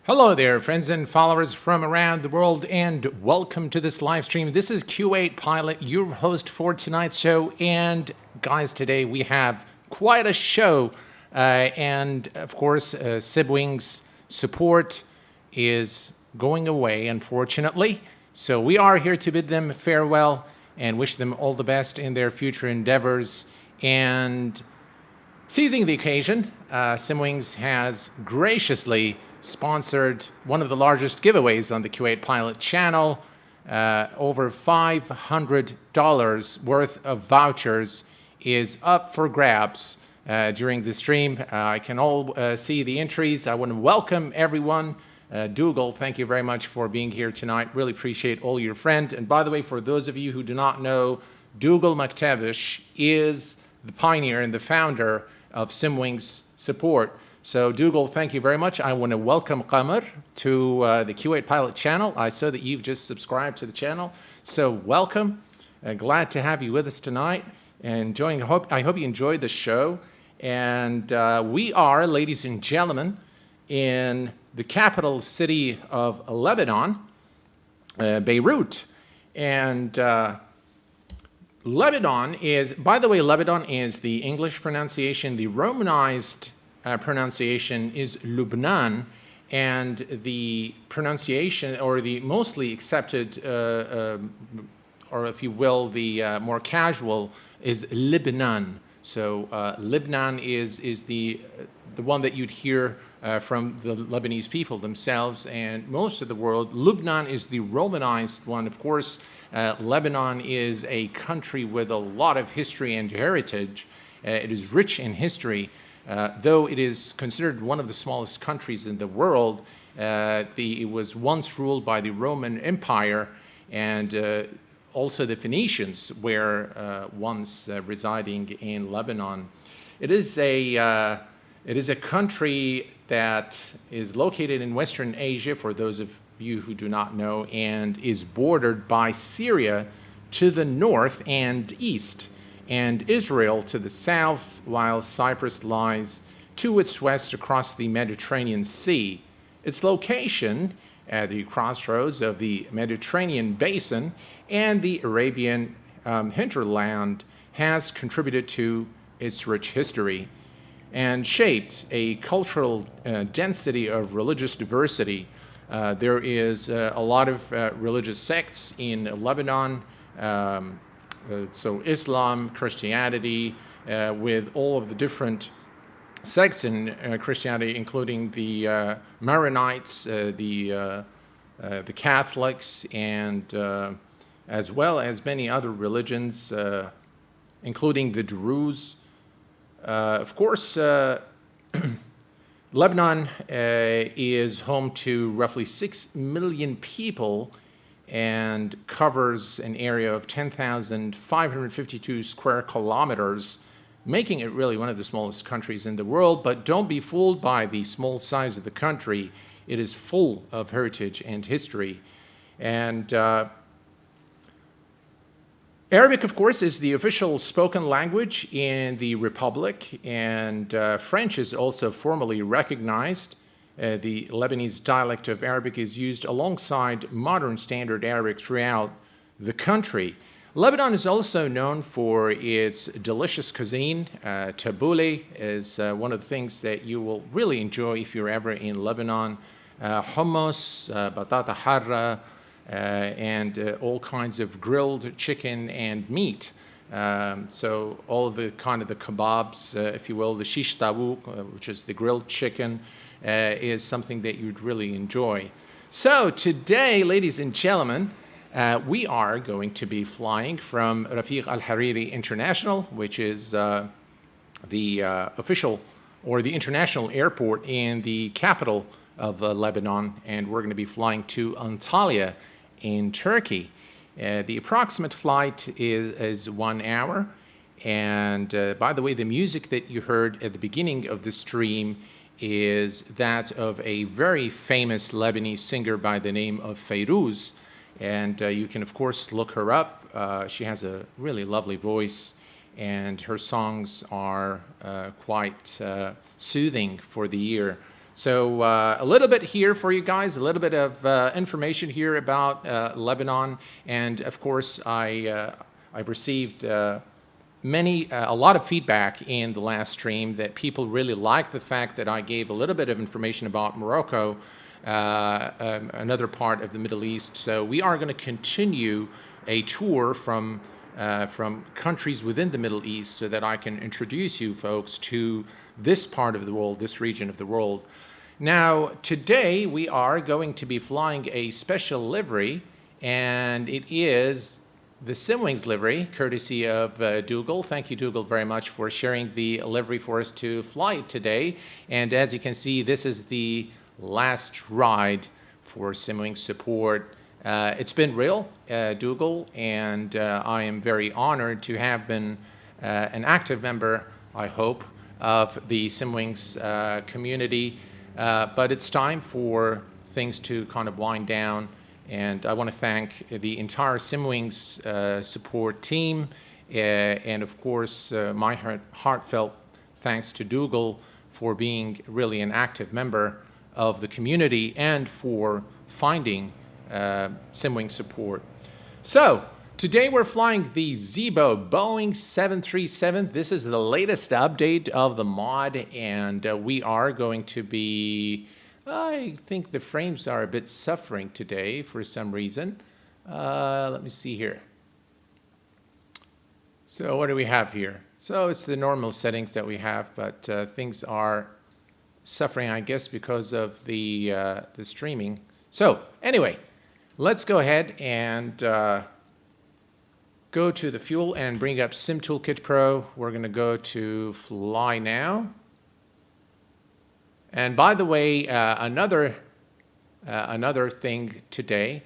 Hello there, friends and followers from around the world, and welcome to this live stream. This is Q8Pilot, your host for tonight's show. And guys, today we have quite a show. And of course, Simwings Support is going away, unfortunately. So we are here to bid them farewell and wish them all the best in their future endeavors. And seizing the occasion, Simwings has graciously sponsored one of the largest giveaways on the Q8Pilot channel. Over $500 worth of vouchers is up for grabs during the stream. I can all see the entries. I want to welcome everyone. Dougal, thank you very much for being here tonight. Really appreciate all your friend. And by the way, for those of you who do not know, Dougal McTavish is the pioneer and the founder of Simwings Support. So Dougal, thank you very much. I want to welcome Qamar to the Q8Pilot channel. I saw that you've just subscribed to the channel. So welcome. Glad to have you with us tonight. And I hope you enjoyed the show. And we are, ladies and gentlemen, in the capital city of Lebanon, Beirut. And Lebanon is, by the way, Lebanon is the English pronunciation. The Romanized pronunciation is Lubnan, and the pronunciation, or the mostly accepted, or if you will, the more casual, is Lebanon. So Lebanon is the one that you'd hear from the Lebanese people themselves, and most of the world. Lebanon is the Romanized one. Of course, Lebanon is a country with a lot of history and heritage. It is rich in history. Though it is considered one of the smallest countries in the world, it was once ruled by the Roman Empire, and also the Phoenicians were once residing in Lebanon. It is a country that is located in Western Asia, for those of you who do not know, and is bordered by Syria to the north and east, and Israel to the south, while Cyprus lies to its west across the Mediterranean Sea. Its location at the crossroads of the Mediterranean basin and the Arabian hinterland has contributed to its rich history and shaped a cultural density of religious diversity. There is a lot of religious sects in Lebanon. So Islam, Christianity, with all of the different sects in Christianity, including the Maronites, the Catholics, and as well as many other religions, including the Druze. Of course, Lebanon is home to roughly 6 million people and covers an area of 10,552 square kilometers, making it really one of the smallest countries in the world. But don't be fooled by the small size of the country. It is full of heritage and history. And Arabic, of course, is the official spoken language in the Republic, and French is also formally recognized. The Lebanese dialect of Arabic is used alongside modern standard Arabic throughout the country. Lebanon is also known for its delicious cuisine. Tabbouleh is one of the things that you will really enjoy if you're ever in Lebanon. Hummus, batata harra, and all kinds of grilled chicken and meat. So all of the kind of the kebabs, if you will, the shish tawouk, which is the grilled chicken, is something that you'd really enjoy. So today, ladies and gentlemen, we are going to be flying from Rafiq Al Hariri International, which is the official or the international airport in the capital of Lebanon, and we're going to be flying to Antalya in Turkey. The approximate flight is 1 hour, and by the way, the music that you heard at the beginning of the stream is that of a very famous Lebanese singer by the name of Fairuz, and you can of course look her up. She has a really lovely voice, and her songs are quite soothing for the ear. So a little bit here for you guys, a little bit of information here about Lebanon, and of course I've received a lot of feedback in the last stream that people really liked the fact that I gave a little bit of information about Morocco, another part of the Middle East. So we are going to continue a tour from countries within the Middle East so that I can introduce you folks to this part of the world, this region of the world. Now, today we are going to be flying a special livery, and it is the Simwings livery, courtesy of Dougal. Thank you, Dougal, very much for sharing the livery for us to fly today. And as you can see, this is the last ride for Simwings Support. It's been real, Dougal, and I am very honored to have been an active member, I hope, of the Simwings community. But it's time for things to kind of wind down, and I want to thank the entire Simwings support team, and of course my heartfelt thanks to Dougal for being really an active member of the community and for finding Simwings Support. So today we're flying the Zibo Boeing 737. This is the latest update of the mod, and we are going to be, I think the frames are a bit suffering today for some reason. Let me see here. So what do we have here? So it's the normal settings that we have, but things are suffering, I guess, because of the streaming. So anyway, let's go ahead and go to the fuel and bring up Sim Toolkit Pro. We're going to go to Fly Now. And by the way, another thing today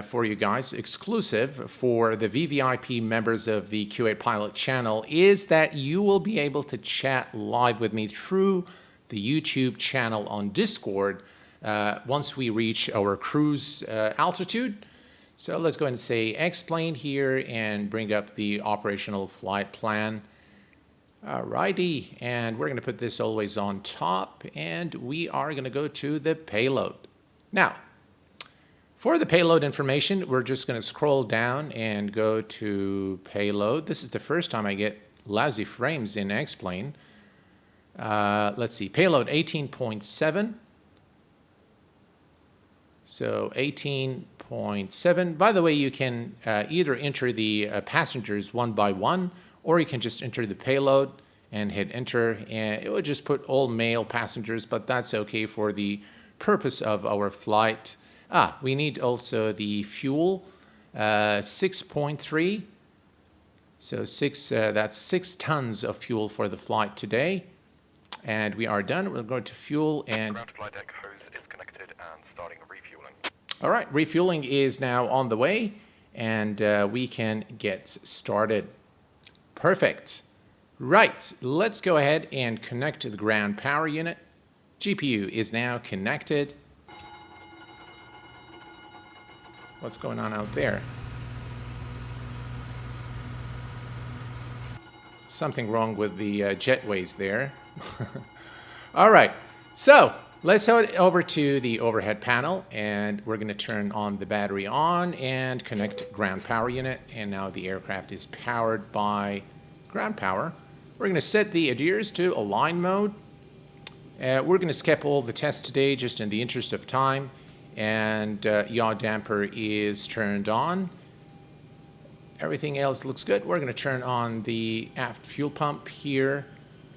for you guys, exclusive for the VVIP members of the Q8Pilot channel, is that you will be able to chat live with me through the YouTube channel on Discord once we reach our cruise altitude. So let's go ahead and say X-plane here and bring up the operational flight plan. Alrighty, and we're going to put this always on top, and we are going to go to the payload. Now, for the payload information, we're just going to scroll down and go to payload. This is the first time I get lousy frames in X-plane. Let's see, payload 18.7. So 18.7. By the way, you can either enter the passengers one by one, or you can just enter the payload and hit enter, and it will just put all male passengers, but that's okay for the purpose of our flight. We need also the fuel, 6.3. So that's 6 tons of fuel for the flight today. And we are done. We'll go to fuel and... Ground flight deck hose is connected and starting refueling. All right, refueling is now on the way, and we can get started. Perfect. Right, let's go ahead and connect to the ground power unit. GPU is now connected. What's going on out there? Something wrong with the jetways there. All right, so let's head over to the overhead panel, and we're going to turn on the battery on and connect ground power unit. And now the aircraft is powered by ground power. We're going to set the ADIRS to align mode. We're going to skip all the tests today just in the interest of time. And yaw damper is turned on. Everything else looks good. We're going to turn on the aft fuel pump here.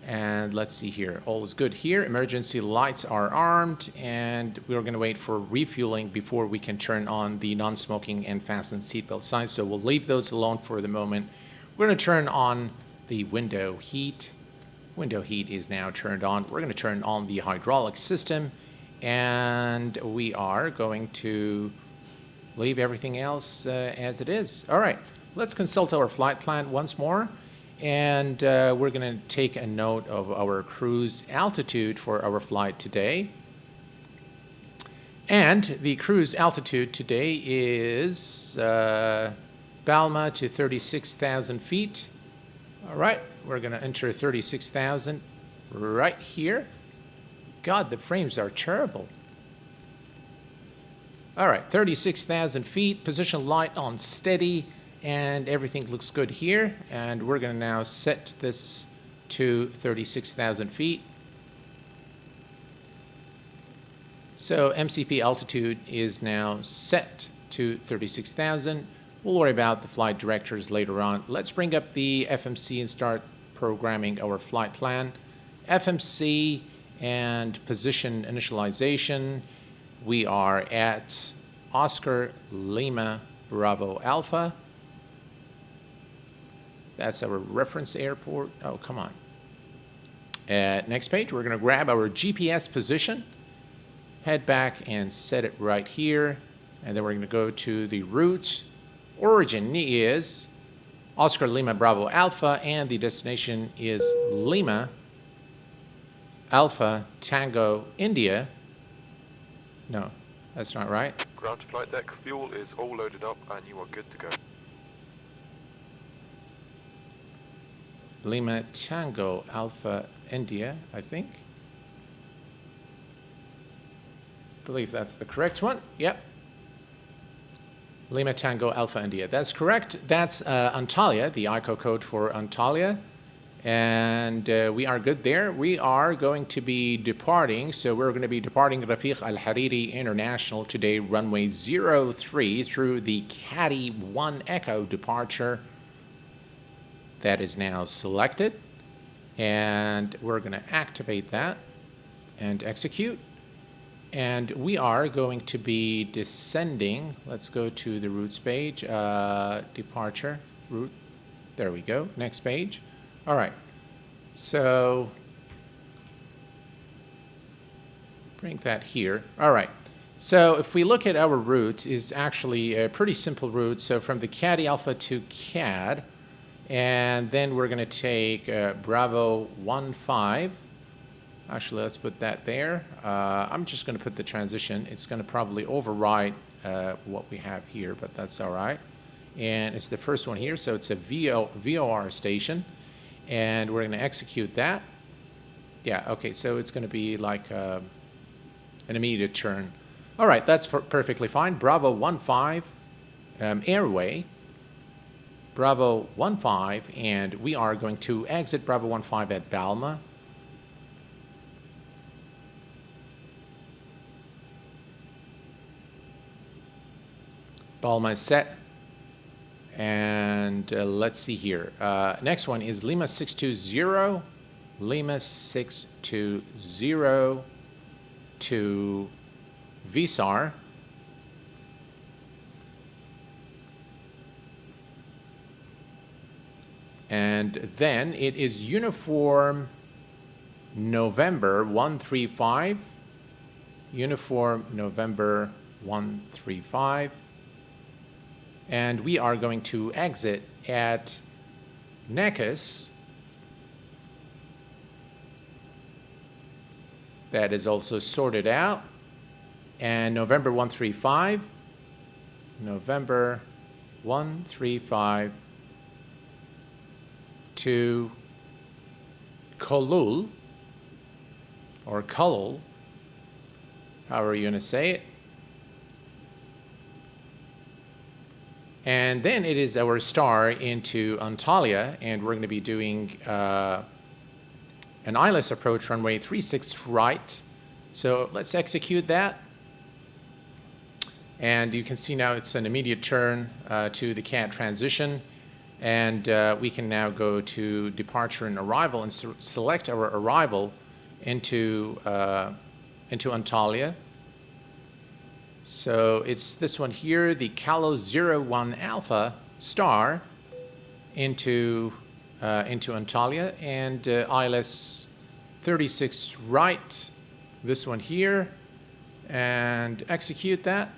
And let's see here. All is good here. Emergency lights are armed. And we're going to wait for refueling before we can turn on the non-smoking and fasten seatbelt signs. So we'll leave those alone for the moment. We're going to turn on the window heat. Window heat is now turned on. We're going to turn on the hydraulic system. And we are going to leave everything else as it is. All right, let's consult our flight plan once more. And we're going to take a note of our cruise altitude for our flight today. And the cruise altitude today is Balma to 36,000 feet. All right, we're going to enter 36,000 right here. God, the frames are terrible. All right, 36,000 feet, position light on steady, and everything looks good here. And we're going to now set this to 36,000 feet. So MCP altitude is now set to 36,000. We'll worry about the flight directors later on. Let's bring up the FMC and start programming our flight plan. FMC and position initialization. We are at Oscar Lima Bravo Alpha. That's our reference airport. Oh, come on. Next page, we're going to grab our GPS position, head back and set it right here. And then we're going to go to the route. Origin is Oscar Lima Bravo Alpha, and the destination is Lima Alpha Tango India. No, that's not right. Ground to flight deck, fuel is all loaded up and you are good to go. Lima Tango Alpha India, I think. I believe that's the correct one. Yep. Lima Tango Alpha India. That's correct. That's Antalya, the ICO code for Antalya. And we are good there. We are going to be departing. So we're going to be departing Rafiq Al Hariri International today, runway 03 through the Caddy 1 Echo departure. That is now selected. And we're going to activate that and execute. And we are going to be descending. Let's go to the routes page. Departure, route. There we go. Next page. All right. So bring that here. All right. So if we look at our route, is actually a pretty simple route. So from the Caddy Alpha to CAD, and then we're going to take Bravo 15. Actually, let's put that there. I'm just going to put the transition. It's going to probably override what we have here, but that's all right. And it's the first one here, so it's a VOR station. And we're going to execute that. Yeah, okay, so it's going to be like an immediate turn. All right, that's perfectly fine. Bravo 15, airway. Bravo 15, and we are going to exit Bravo 15 at Balma. Balma is set. And let's see here. Next one is Lima 620. Lima 620 to VSAR. And then it is Uniform November 135. Uniform November 135. And we are going to exit at Neches. That is also sorted out. And November 135. November 135 to Kolul, or Kulul, however you want to say it. And then it is our star into Antalya, and we're going to be doing an ILS approach runway 36 right. So let's execute that. And you can see now it's an immediate turn to the CAD transition. And we can now go to departure and arrival and select our arrival into Antalya. So it's this one here, the Calo 01 Alpha star into Antalya, and ILS 36 right, this one here, and execute that.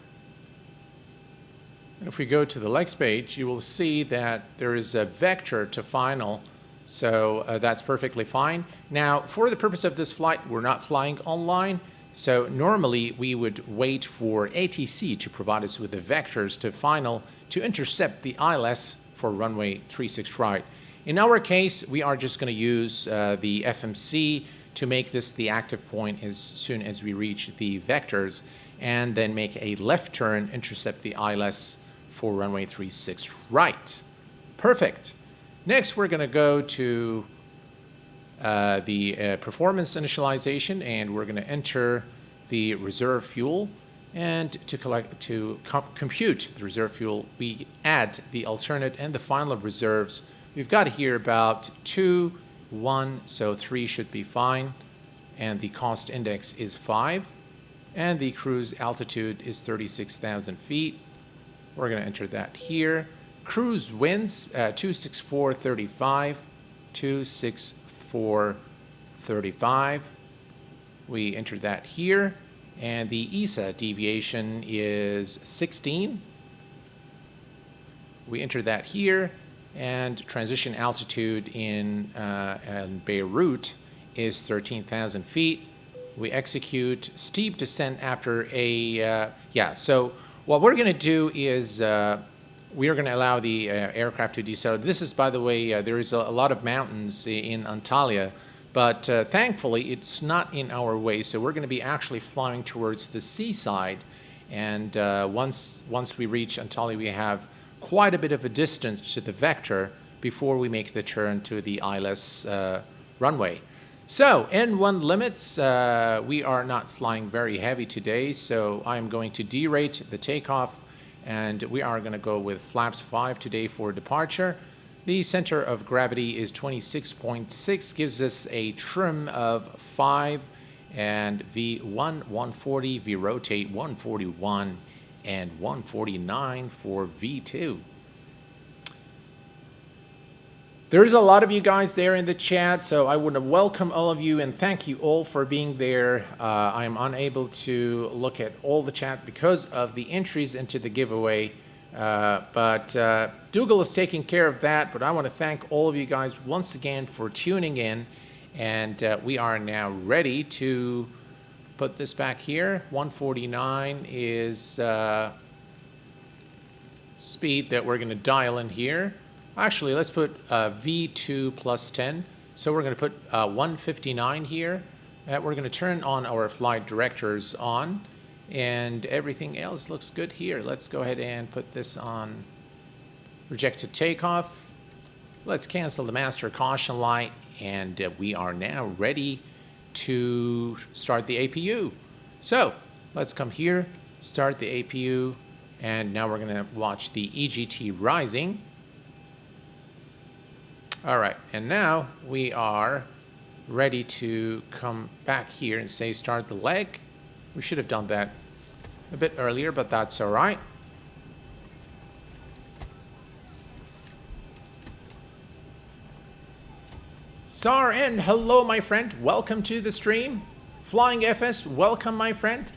And if we go to the next page, you will see that there is a vector to final, so that's perfectly fine. Now, for the purpose of this flight, we're not flying online. So normally we would wait for ATC to provide us with the vectors to final to intercept the ILS for runway 36 right. In our case, we are just going to use the FMC to make this the active point as soon as we reach the vectors, and then make a left turn, intercept the ILS for runway 36 right. Perfect. Next, we're going to go to the performance initialization, and we're going to enter the reserve fuel. And to compute the reserve fuel, we add the alternate and the final reserves. We've got here about 2, 1, so 3 should be fine. And the cost index is 5. And the cruise altitude is 36,000 feet. We're going to enter that here. Cruise winds 264.35, 264.35. We enter that here. And the ESA deviation is 16. We enter that here, and transition altitude in Beirut is 13,000 feet. We execute steep descent after a, so what we're going to do is we are going to allow the aircraft to decelerate. This is, by the way, there is a lot of mountains in Antalya, but thankfully, it's not in our way, so we're going to be actually flying towards the seaside. And once we reach Antalya, we have quite a bit of a distance to the vector before we make the turn to the ILS runway. So, N1 limits, we are not flying very heavy today, so I'm going to derate the takeoff, and we are going to go with flaps 5 today for departure. The center of gravity is 26.6, gives us a trim of 5, and V1 140, V rotate 141, and 149 for V2. There's a lot of you guys there in the chat, so I want to welcome all of you and thank you all for being there. I'm unable to look at all the chat because of the entries into the giveaway. But Dougal is taking care of that, but I want to thank all of you guys once again for tuning in, and we are now ready to put this back here. 149 is speed that we're going to dial in here. Actually, let's put V2 plus 10. So we're going to put 159 here. We're going to turn on our flight directors on. And everything else looks good here. Let's go ahead and put this on rejected takeoff. Let's cancel the master caution light, and we are now ready to start the APU. So let's come here, start the APU, and now we're going to watch the EGT rising. All right, and now we are ready to come back here and say start the leg. We should have done that a bit earlier, but that's all right. Sar N, hello, my friend. Welcome to the stream. Flying FS, welcome, my friend.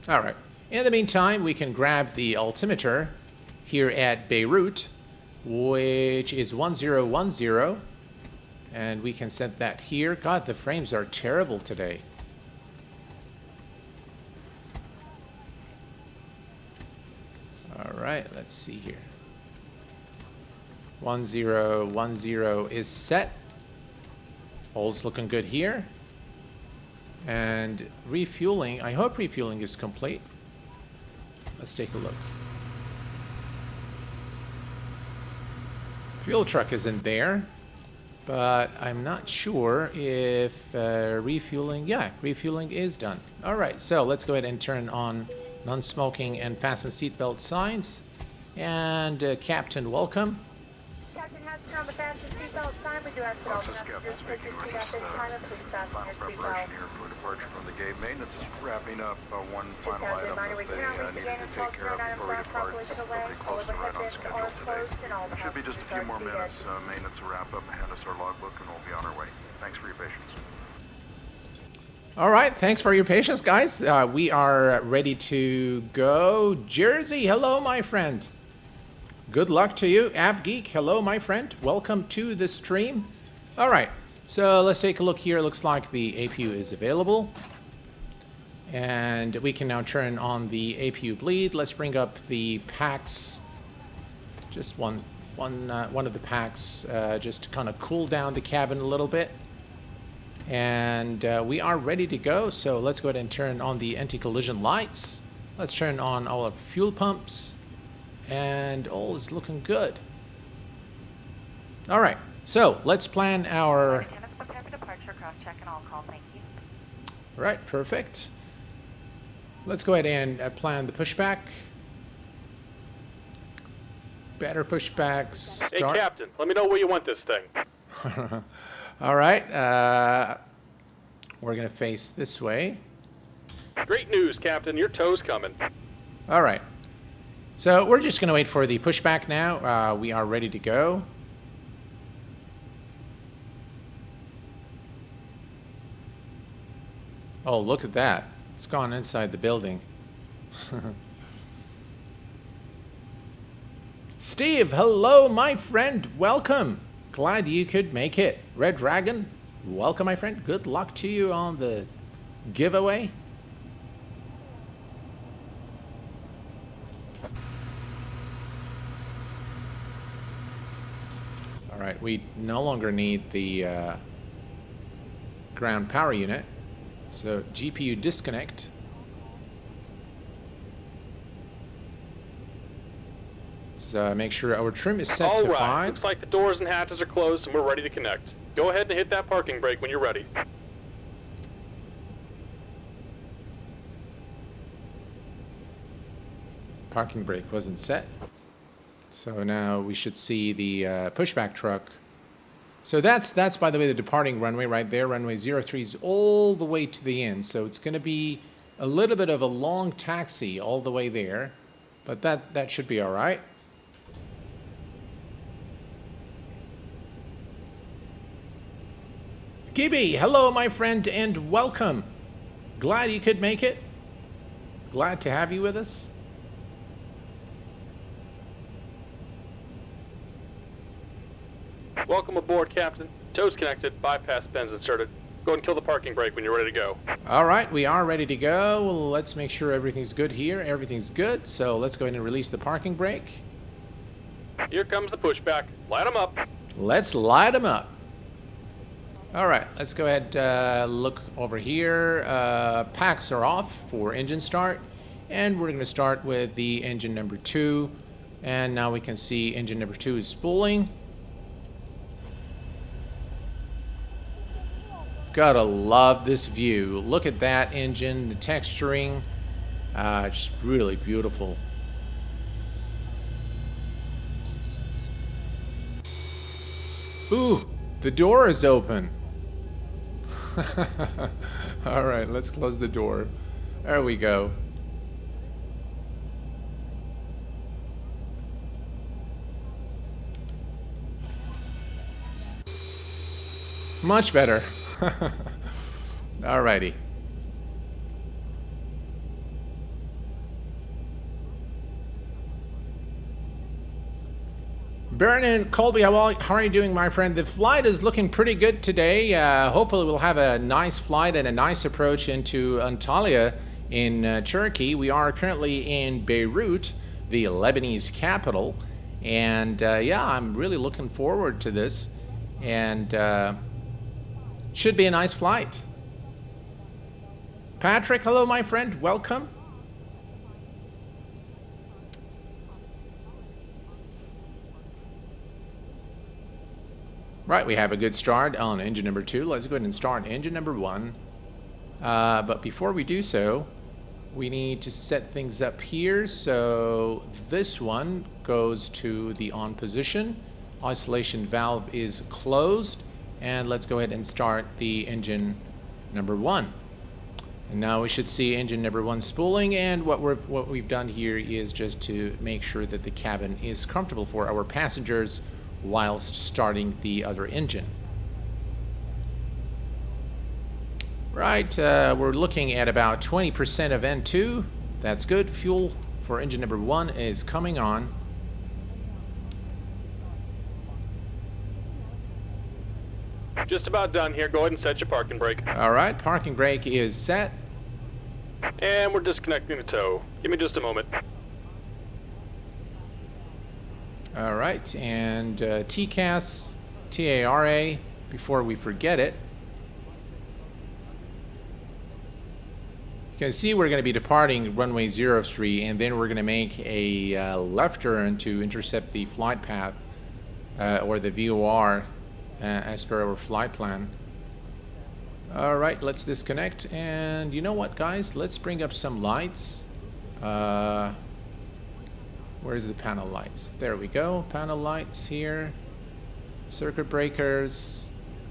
All right. In the meantime, we can grab the altimeter here at Beirut, which is 1010, and we can set that here. God, the frames are terrible today. All right, let's see here. 1010 is set. All's looking good here. And refueling, I hope refueling is complete. Let's take a look. Fuel truck isn't there, but I'm not sure if refueling, yeah, refueling is done. All right, so let's go ahead and turn on non-smoking and fasten seatbelt signs. And Captain, welcome. Captain has turned on the fasten seatbelt sign. We do ask that all passengers take your seat at this time and please fasten your seatbelt. Here for departure from the gate. Maintenance is wrapping up one final item that they needed to take care of before we depart. Pretty close and right on schedule today. It should be just a few more minutes. Maintenance will wrap up and hand us our logbook, and we'll be on our way. Thanks for your patience. All right, thanks for your patience, guys. We are ready to go. Jersey, hello, my friend. Good luck to you. AvGeek, hello, my friend. Welcome to the stream. All right, so let's take a look here. Looks like the APU is available. And we can now turn on the Apu Bleed. Let's bring up the packs. Just one of the packs, just to kind of cool down the cabin a little bit. And we are ready to go. So let's go ahead and turn on the anti-collision lights. Let's turn on all of fuel pumps. And all is looking good. All right. So let's plan our... Prepare for departure, cross-check, and all call. Thank you. All right, perfect. Let's go ahead and plan the pushback. Better pushback. Start. Hey, Captain, let me know where you want this thing. All right. We're going to face this way. Great news, Captain. Your tow's coming. All right. So we're just going to wait for the pushback now. We are ready to go. Oh, look at that. It's gone inside the building. Steve, hello, my friend. Welcome. Glad you could make it. Red Dragon, welcome, my friend. Good luck to you on the giveaway. All right, we no longer need the ground power unit. So GPU disconnect. Let's make sure our trim is set All to right. 5. Looks like the doors and hatches are closed and we're ready to connect. Go ahead and hit that parking brake when you're ready. Parking brake wasn't set. So now we should see the pushback truck. So that's by the way the departing runway right there. Runway 03 is all the way to the end. So it's going to be a little bit of a long taxi all the way there, but that should be all right. Gibby, hello my friend and welcome. Glad you could make it. Glad to have you with us. Welcome aboard, Captain. Tow's connected, bypass pins inserted. Go ahead and kill the parking brake when you're ready to go. All right, we are ready to go. Well, let's make sure everything's good here. Everything's good. So let's go ahead and release the parking brake. Here comes the pushback. Light them up. Let's light them up. All right, let's go ahead, look over here. Packs are off for engine start. And we're going to start with the engine number 2. And now we can see engine number 2 is spooling. Gotta love this view. Look at that engine, the texturing. Just really beautiful. Ooh, the door is open. All right, let's close the door. There we go. Much better. Alrighty. Baron and Colby, how are you doing, my friend? The flight is looking pretty good today. Hopefully we'll have a nice flight and a nice approach into Antalya in Turkey. We are currently in Beirut, the Lebanese capital. And yeah, I'm really looking forward to this. And should be a nice flight. Patrick, hello, my friend. Welcome. Right, we have a good start on engine number 2. Let's go ahead and start engine number 1. But before we do so, we need to set things up here. So this one goes to the on position. Isolation valve is closed. And let's go ahead and start the engine number 1. And now we should see engine number 1 spooling. And what we've done here is just to make sure that the cabin is comfortable for our passengers whilst starting the other engine. Right, we're looking at about 20% of N2. That's good. Fuel for engine number 1 is coming on. Just about done here. Go ahead and set your parking brake. All right, parking brake is set. And we're disconnecting the tow. Give me just a moment. All right, and TCAS, TARA, before we forget it. You can see we're going to be departing runway 03, and then we're going to make a left turn to intercept the flight path, or the VOR, as per our flight plan. All right, let's disconnect, and you know what, guys? Let's bring up some lights. Where's the panel lights? There we go. Panel lights here. Circuit breakers.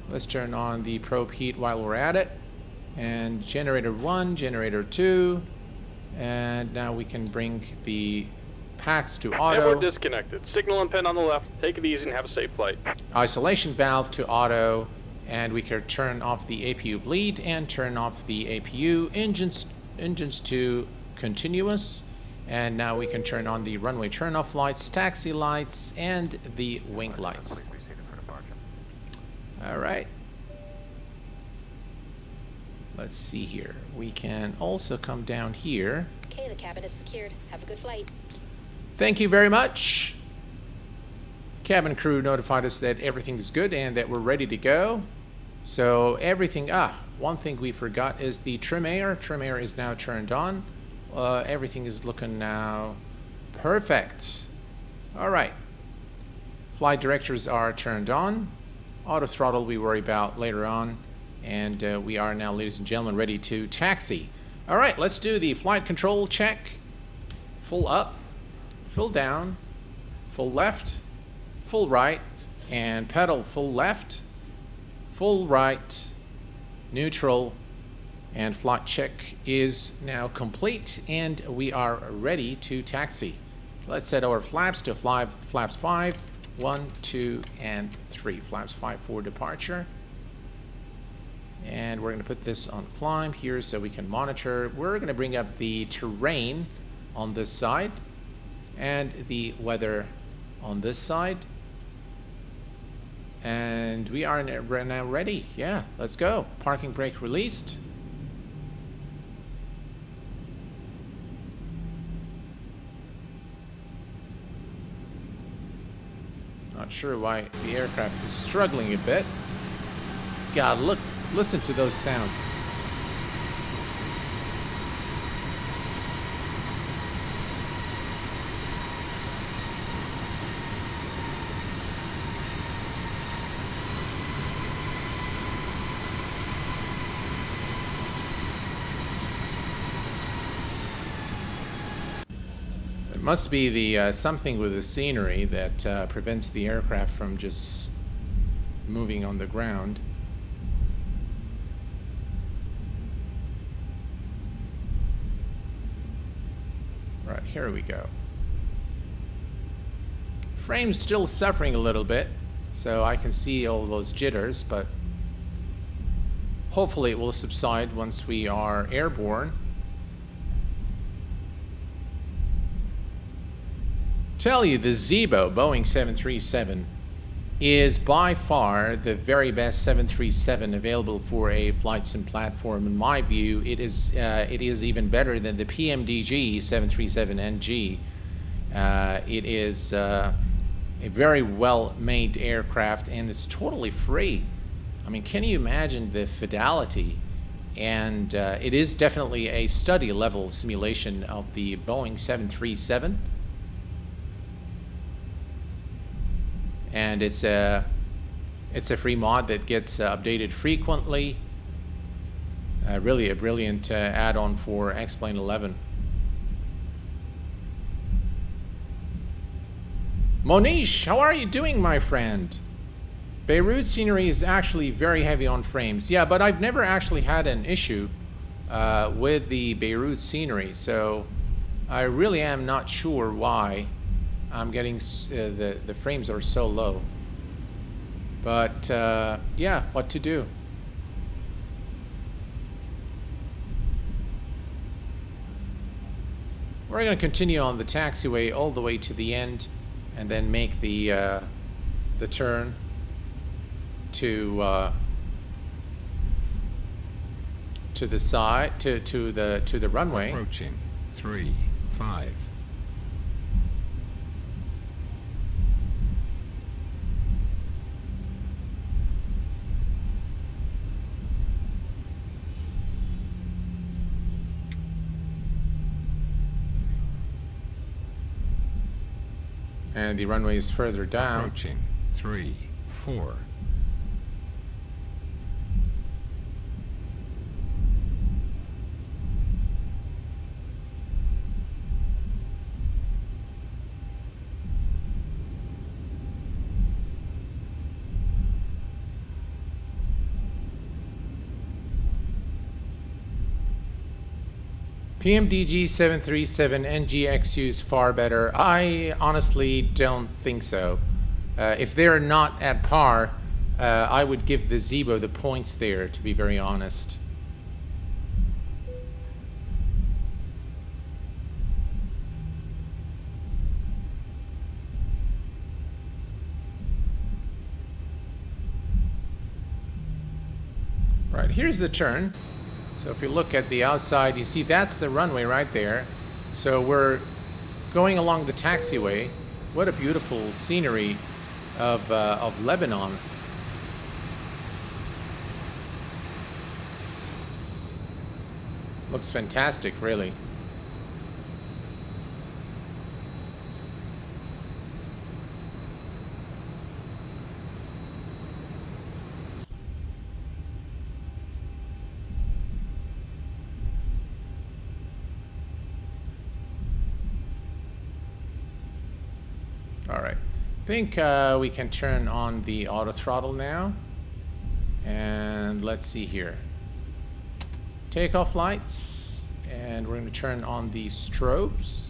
Let's turn on the probe heat while we're at it. And generator 1, generator 2. And now we can bring the packs to auto. And we're disconnected. Signal and pin on the left. Take it easy and have a safe flight. Isolation valve to auto. And we can turn off the Apu Bleed and turn off the APU. Engines to continuous. And now we can turn on the runway turn-off lights, taxi lights, and the wing lights. All right. Let's see here. We can also come down here. Okay, the cabin is secured. Have a good flight. Thank you very much. Cabin crew notified us that everything is good and that we're ready to go. So everything, one thing we forgot is the trim air. Trim air is now turned on. Everything is looking now perfect. All right. Flight directors are turned on. Auto throttle we worry about later on. And we are now, ladies and gentlemen, ready to taxi. All right, let's do the flight control check. Full up, full down, full left, full right, and pedal full left, full right, neutral, and flight check is now complete, and we are ready to taxi. Let's set our flaps to flaps 5, 1, 2, and 3. Flaps 5 for departure. And we're going to put this on climb here so we can monitor. We're going to bring up the terrain on this side and the weather on this side. And we are now ready. Yeah, let's go. Parking brake released. Not sure why the aircraft is struggling a bit. God, look, listen to those sounds. It must be the something with the scenery that prevents the aircraft from just moving on the ground. Right, here we go. Frame's still suffering a little bit, so I can see all those jitters, but hopefully it will subside once we are airborne. Tell you, the Zibo Boeing 737 is by far the very best 737 available for a flight sim platform. In my view, it is even better than the PMDG 737NG. It is a very well-made aircraft, and it's totally free. I mean, can you imagine the fidelity? And it is definitely a study-level simulation of the Boeing 737. And it's a free mod that gets updated frequently. Really a brilliant add-on for X-Plane 11. Monish, how are you doing, my friend? Beirut scenery is actually very heavy on frames. Yeah, but I've never actually had an issue with the Beirut scenery, so I really am not sure why I'm getting the frames are so low. But yeah, what to do? We're going to continue on the taxiway all the way to the end, and then make the turn to to the side, to the runway. Approaching 3-5. And the runway is further down. Approaching 3-4. PMDG 737 NGXU is far better. I honestly don't think so. If they're not at par, I would give the Zibo the points there, to be very honest. Right, here's the turn. So if you look at the outside, you see that's the runway right there. So we're going along the taxiway. What a beautiful scenery of Lebanon. Looks fantastic, really. All right, I think we can turn on the auto throttle now. And let's see here. Takeoff lights, and we're going to turn on the strobes.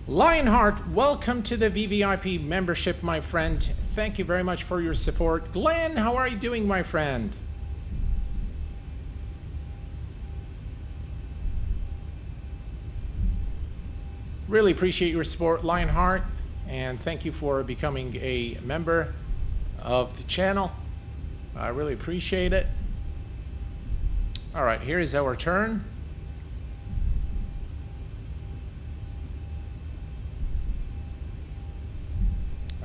Lionheart, welcome to the VVIP membership, my friend. Thank you very much for your support. Glenn, how are you doing, my friend? Really appreciate your support, Lionheart, and thank you for becoming a member of the channel. I really appreciate it. All right, here is our turn.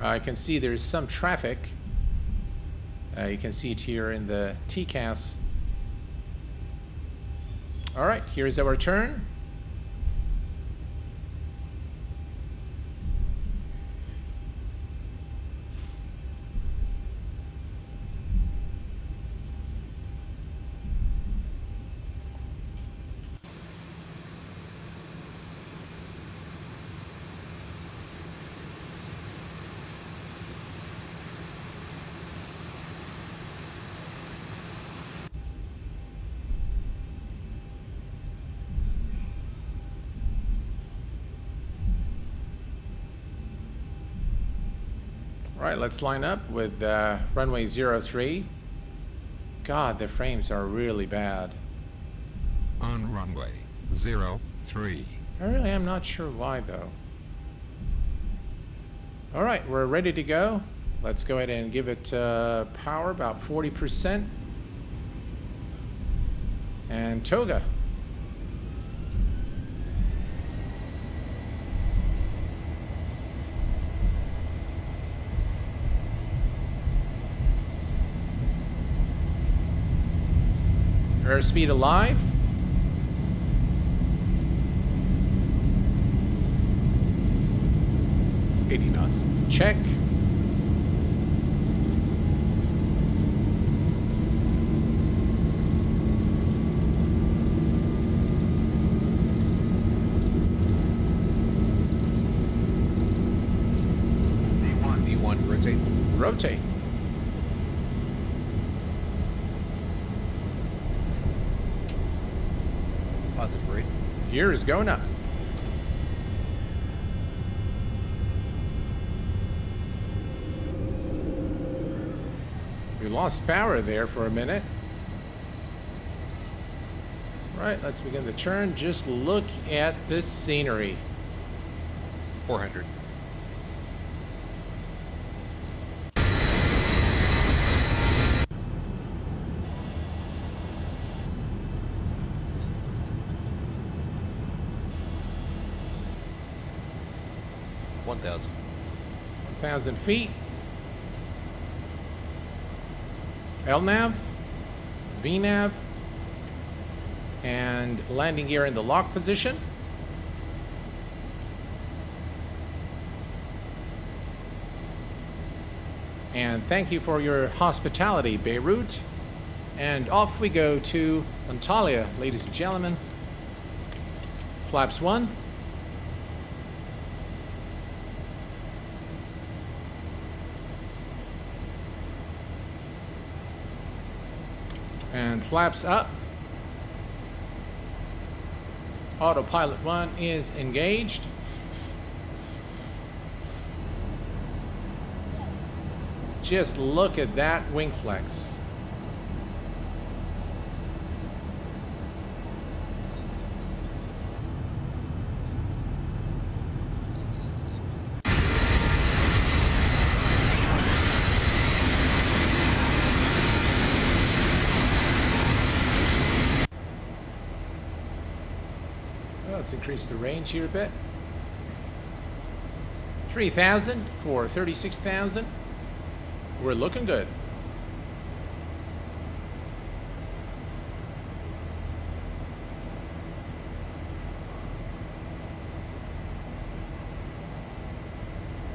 I can see there's some traffic. You can see it here in the TCAS. All right, here's our turn. All right, let's line up with runway 03. God, the frames are really bad. On runway 03. I really am not sure why, though. All right, we're ready to go. Let's go ahead and give it power, about 40%. And toga. Airspeed alive. knots. Check. D1, rotate. Rotate. Positive rate. Gear is going up. We lost power there for a minute. Right, let's begin the turn. Just look at this scenery. 400. $1,000. 1,000 feet. LNAV, VNAV, and landing gear in the lock position. And thank you for your hospitality, Beirut. And off we go to Antalya, ladies and gentlemen. Flaps 1. And flaps up. Autopilot 1 is engaged. Just look at that wing flex. Let's increase the range here a bit. 3,000 for 36,000. We're looking good.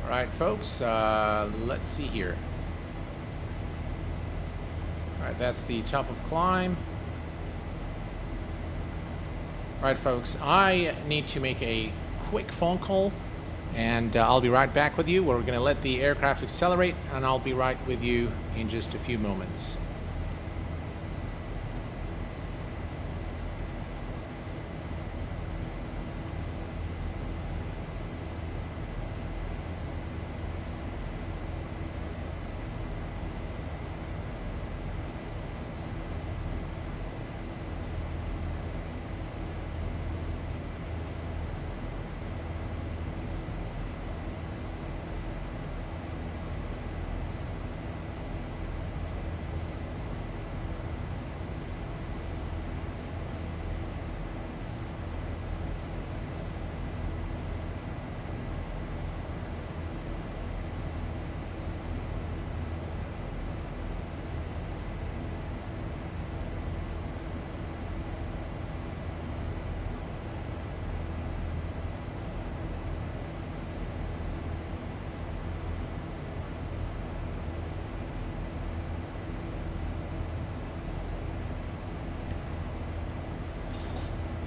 All right, folks, let's see here. All right, that's the top of climb. All right, folks, I need to make a quick phone call, and I'll be right back with you. We're going to let the aircraft accelerate, and I'll be right with you in just a few moments.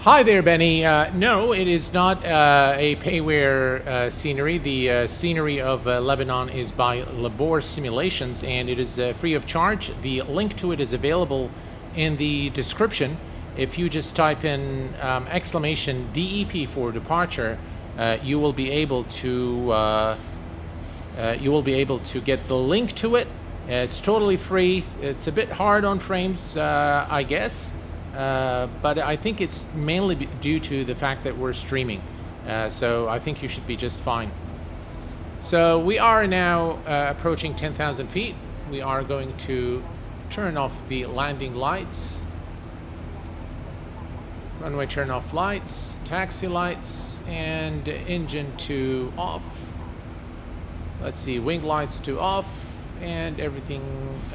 Hi there, Benny. No, it is not a payware scenery. The scenery of Lebanon is by Labor Simulations, and it is free of charge. The link to it is available in the description. If you just type in exclamation DEP for departure, you will be able to get the link to it. It's totally free. It's a bit hard on frames, I guess. But I think it's mainly due to the fact that we're streaming. So I think you should be just fine. So we are now approaching 10,000 feet. We are going to turn off the landing lights. Runway turn off lights, taxi lights, and engine to off. Let's see, wing lights to off, and everything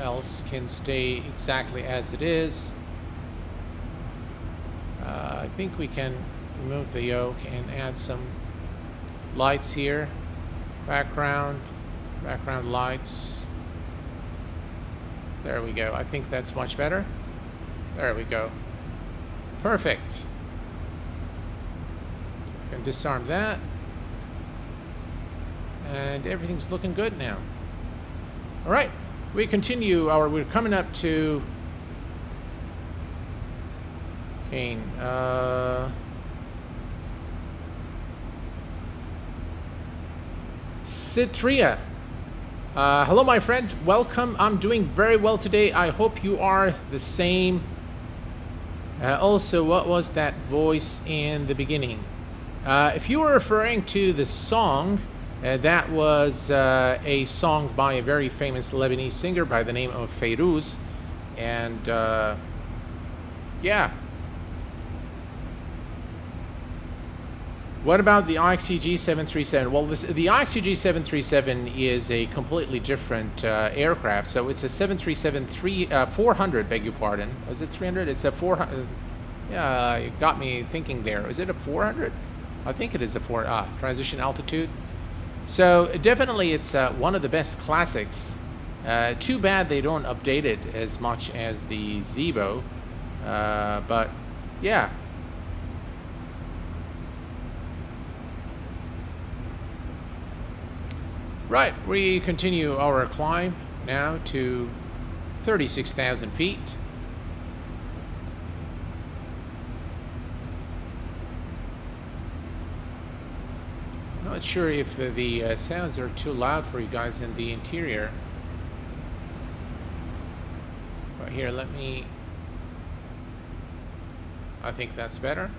else can stay exactly as it is. I think we can remove the yoke and add some lights here. Background lights. There we go. I think that's much better. There we go. Perfect. Can disarm that. And everything's looking good now. All right. We continue we're coming up to Kane. Citria. Hello, my friend. Welcome. I'm doing very well today. I hope you are the same. Also, what was that voice in the beginning? If you were referring to the song, that was a song by a very famous Lebanese singer by the name of Fairuz. And yeah. What about the IXCG 737? Well, the IXCG 737 is a completely different aircraft. So it's a 400, beg your pardon. Was it 300? It's a 400. Yeah, you got me thinking there. Is it a 400? I think it is a transition altitude. So definitely it's one of the best classics. Too bad they don't update it as much as the Zibo. But yeah. Right, we continue our climb now to 36,000 feet. Not sure if the sounds are too loud for you guys in the interior. But here, I think that's better.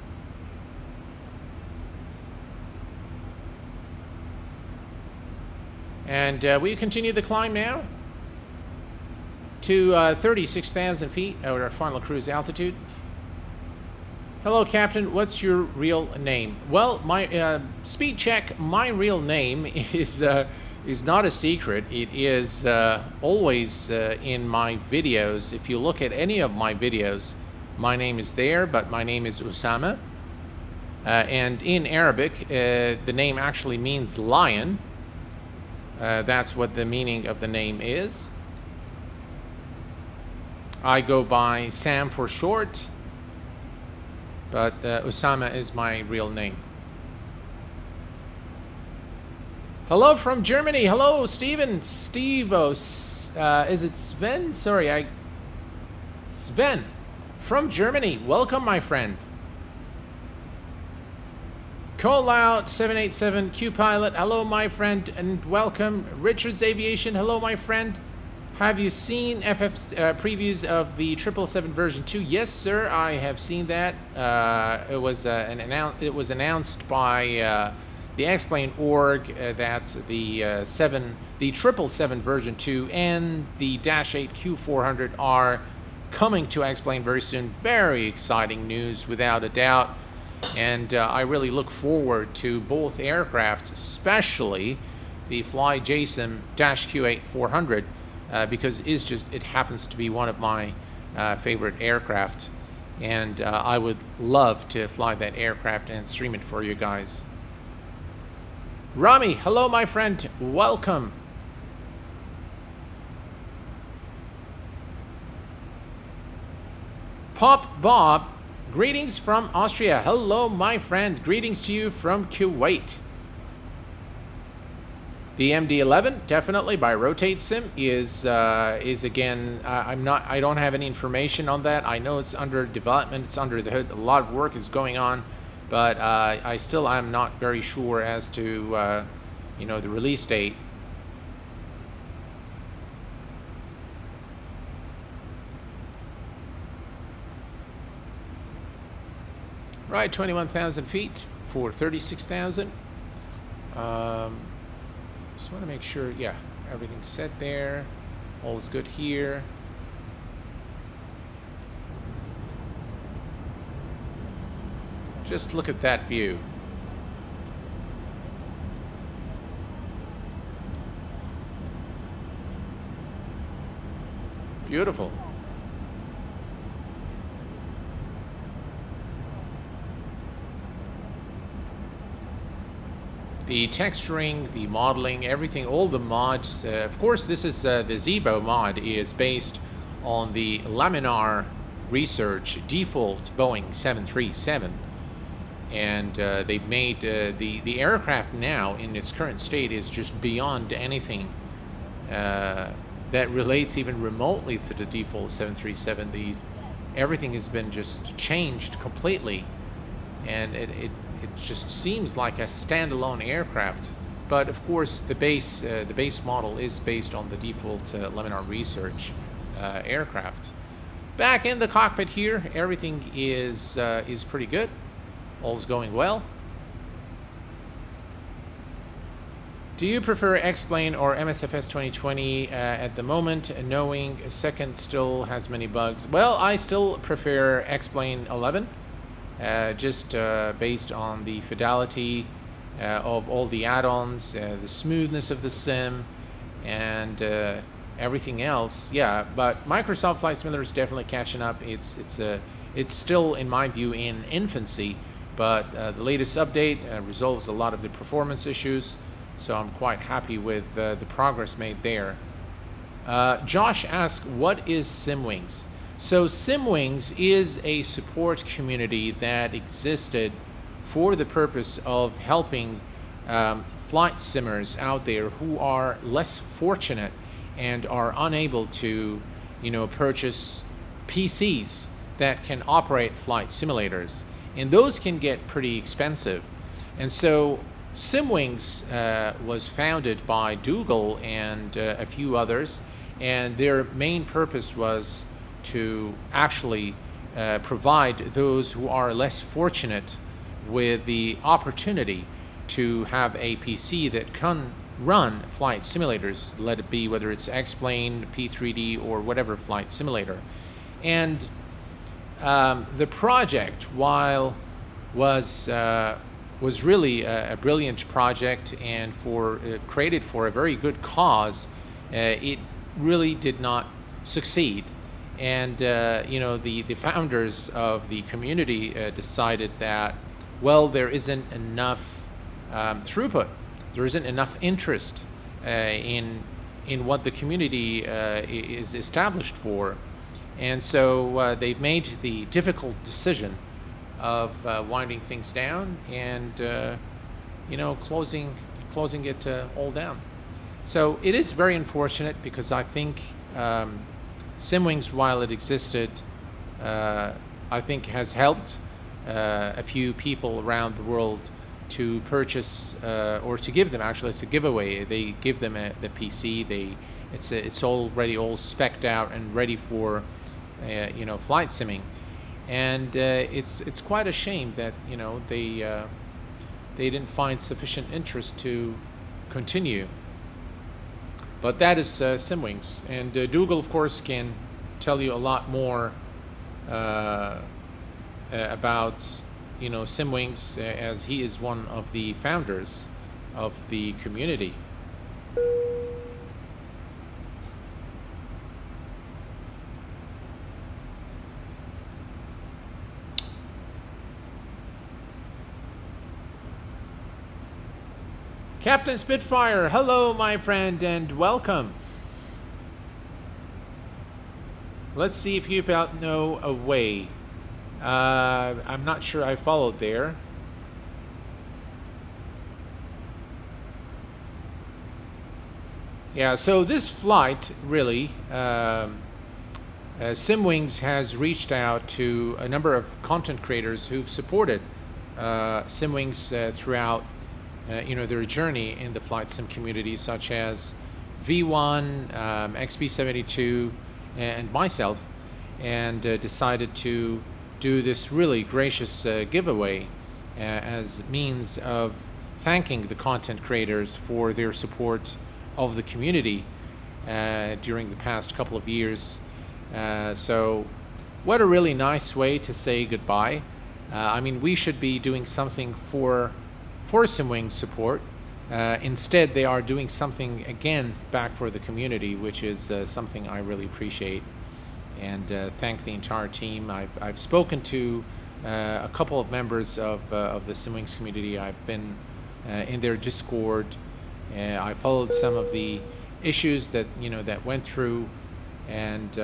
And we continue the climb now to 36,000 feet, our final cruise altitude. Hello, Captain. What's your real name? Well, my speed check. My real name is not a secret. It is always in my videos. If you look at any of my videos, my name is there, but my name is Usama. And in Arabic, the name actually means lion. That's what the meaning of the name is. I go by Sam for short, but Osama is my real name. Hello from Germany. Hello, Steven. Is it Sven? Sorry, Sven from Germany. Welcome, my friend. Call out 787 Q-Pilot. Hello, my friend, and welcome. Richards Aviation. Hello, my friend. Have you seen previews of the 777 version 2? Yes, sir. I have seen that. It was announced by the Explain org that the 777 version 2 and the -8 Q400 are coming to Explain very soon. Very exciting news, without a doubt. And I really look forward to both aircraft, especially the Fly JSON -Q8 400, because it happens to be one of my favorite aircraft, and I would love to fly that aircraft and stream it for you guys. Rami, hello, my friend, welcome. Pop Bob, greetings from Austria. Hello, my friend. Greetings to you from Kuwait. The MD-11, definitely by Rotate Sim, is again. I don't have any information on that. I know it's under development. It's under the hood. A lot of work is going on, but I still am not very sure as to the release date. Right, 21,000 feet for 36,000. Just want to make sure, yeah, everything's set there. All is good here. Just look at that view. Beautiful. The texturing, the modeling, everything, all the mods. Of course, this is the Zibo mod is based on the laminar research default Boeing 737, and they've made the aircraft now in its current state is just beyond anything that relates even remotely to the default 737. Everything has been just changed completely, and it just seems like a standalone aircraft. But of course, the base model is based on the default laminar research aircraft. back in the cockpit here, everything is pretty good. All's going well. Do you prefer X-Plane or MSFS 2020 at the moment, knowing second still has many bugs? Well, I still prefer X-Plane 11, just based on the fidelity of all the add-ons, the smoothness of the sim, and everything else. Yeah, but Microsoft Flight Simulator is definitely catching up. It's still, in my view, in infancy, but the latest update resolves a lot of the performance issues. So I'm quite happy with the progress made there. Josh asked, what is Simwings? So Simwings is a support community that existed for the purpose of helping flight simmers out there who are less fortunate and are unable to, purchase PCs that can operate flight simulators. And those can get pretty expensive. And so Simwings was founded by Dougal and a few others, and their main purpose was to actually provide those who are less fortunate with the opportunity to have a PC that can run flight simulators, let it be whether it's X-Plane, P3D, or whatever flight simulator. And the project, while was really a brilliant project and created for a very good cause, it really did not succeed. And the founders of the community decided that, well, there isn't enough throughput, there isn't enough interest in what the community is established for, and so they've made the difficult decision of winding things down and closing it all down. So it is very unfortunate, because I think Simwings, while it existed, I think has helped a few people around the world to purchase or to give them, actually it's a giveaway, they give them the PC. It's already all spec'd out and ready for flight simming. And it's quite a shame that they didn't find sufficient interest to continue. But that is Simwings, and Dougal, of course, can tell you a lot more about Simwings, as he is one of the founders of the community. Captain Spitfire, hello my friend and welcome. Let's see if you about know a way. I'm not sure I followed there. Yeah, so this flight really, Simwings has reached out to a number of content creators who've supported Simwings throughout their journey in the flight sim community, such as V1, XP72, and myself, and decided to do this really gracious giveaway as means of thanking the content creators for their support of the community during the past couple of years. So what a really nice way to say goodbye. I mean, we should be doing something for Simwings support. Instead, they are doing something again back for the community, which is something I really appreciate, and thank the entire team. I've spoken to a couple of members of the Simwings community. I've been in their Discord. I followed some of the issues that that went through, and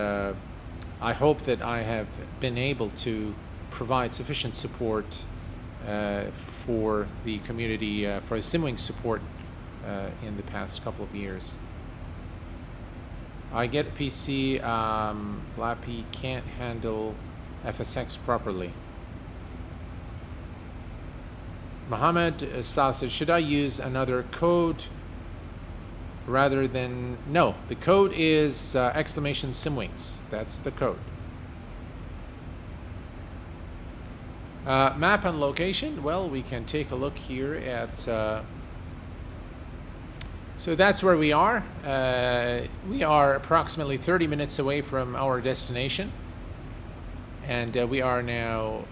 I hope that I have been able to provide sufficient support for the community, for Simwings support in the past couple of years. I get a PC, Lappy can't handle FSX properly. Mohammed said, should I use another code rather than... No, the code is exclamation Simwings. That's the code. Map and location. Well, we can take a look here at. So that's where we are. We are approximately 30 minutes away from our destination. And we are now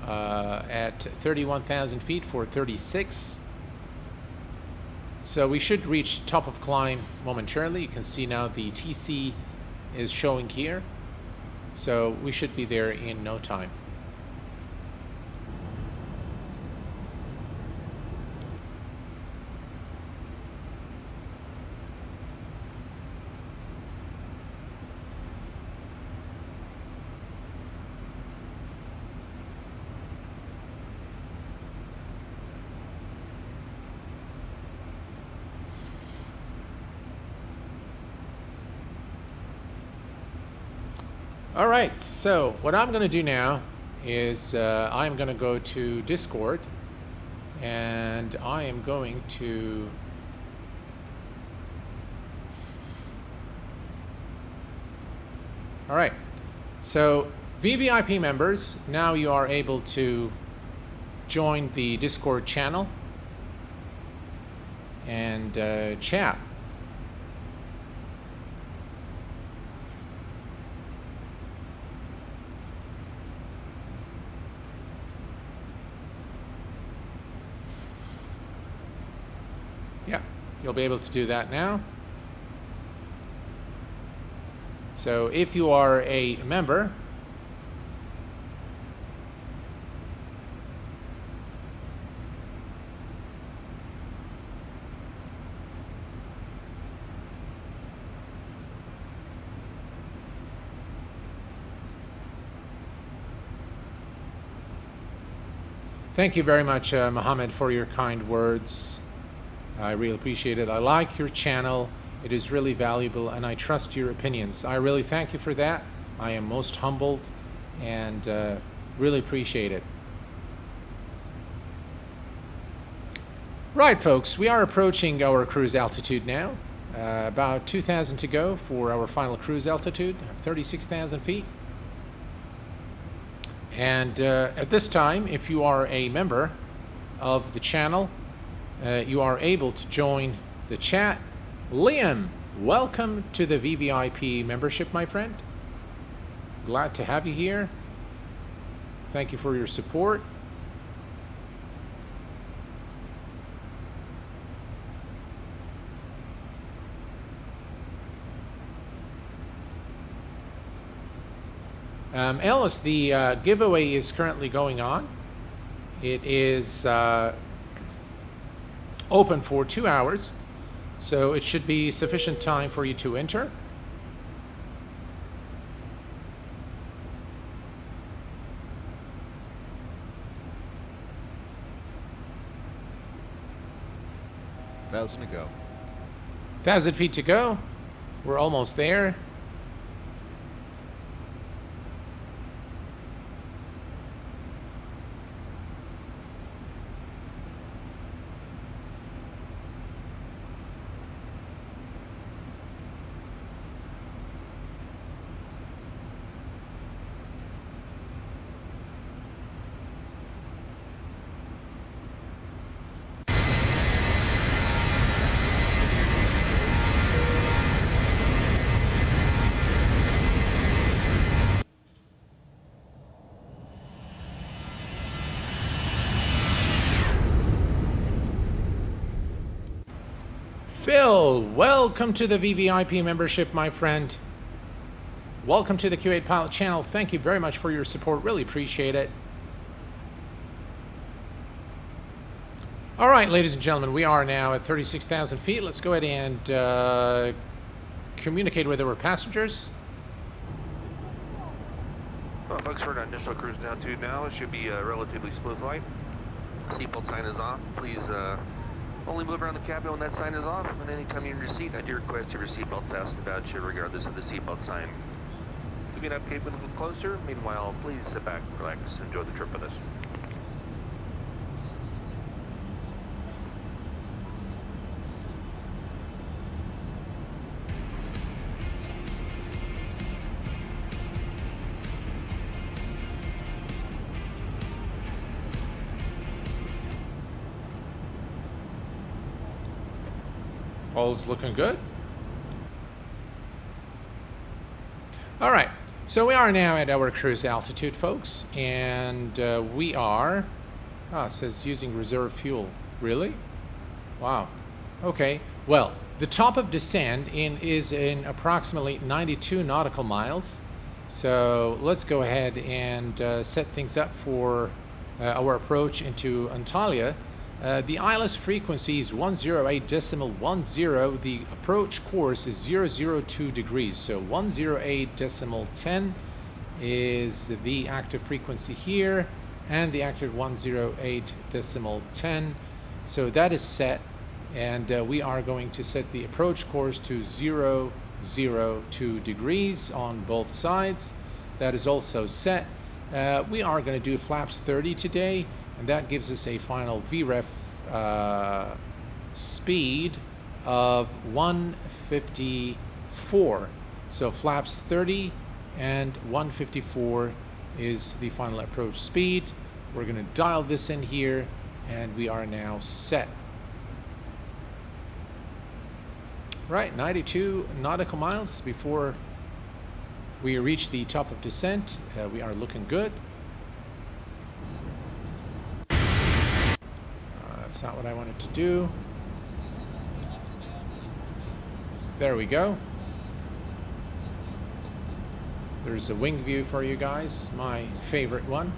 at 31,000 feet for 36. So we should reach top of climb momentarily. You can see now the TC is showing here. So we should be there in no time. All right, so what I'm going to do now is I'm going to go to Discord, and I am going to all right, so VVIP members, now you are able to join the Discord channel and chat. Yeah, you'll be able to do that now. So if you are a member, thank you very much, Mohammed, for your kind words. I really appreciate it. I like your channel. It is really valuable, and I trust your opinions. I really thank you for that. I am most humbled and really appreciate it. Right, folks, we are approaching our cruise altitude now. About 2,000 to go for our final cruise altitude, 36,000 feet. And at this time, if you are a member of the channel, you are able to join the chat. Liam, welcome to the VVIP membership, my friend. Glad to have you here. Thank you for your support. Ellis, the giveaway is currently going on. It is open for 2 hours, so it should be sufficient time for you to enter. Thousand to go. 1,000 feet to go. We're almost there. Phil, welcome to the VVIP membership, my friend. Welcome to the Q8Pilot channel. Thank you very much for your support. Really appreciate it. All right, ladies and gentlemen, we are now at 36,000 feet. Let's go ahead and communicate with our passengers. Well, folks, for an initial cruise altitude now, it should be a relatively smooth flight. Seatbelt sign is off. Please only move around the cabin when that sign is off, and anytime you're in your seat, I do request your seatbelt fastened about you regardless of the seatbelt sign. Give me an update a little closer. Meanwhile, please sit back, relax, enjoy the trip with us. All's looking good. All right, so we are now at our cruise altitude, folks, and we are, it says using reserve fuel. Really? Wow. Okay, well, the top of descent is in approximately 92 nautical miles. So let's go ahead and set things up for our approach into Antalya. The ILS frequency is 108.10. The approach course is 002 degrees. So 108.10 is the active frequency here, and the active 108.10. So that is set, and we are going to set the approach course to 002 degrees on both sides. That is also set. We are going to do flaps 30 today, and that gives us a final VREF speed of 154. So flaps 30 and 154 is the final approach speed. We're going to dial this in here, and we are now set. Right, 92 nautical miles before we reach the top of descent. We are looking good. That's not what I wanted to do. There we go. There's a wing view for you guys, my favorite one.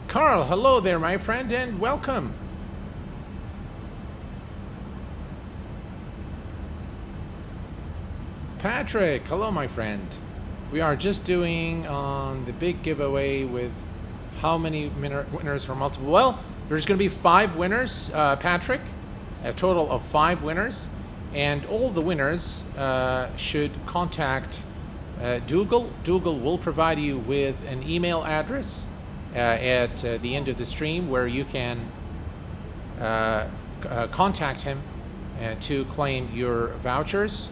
Carl, hello there, my friend, and welcome. Patrick, hello, my friend. We are just doing on the big giveaway with how many winners for multiple. Well, there's going to be 5 winners, Patrick, a total of 5 winners, and all the winners should contact Dougal. Dougal will provide you with an email address at the end of the stream where you can contact him to claim your vouchers.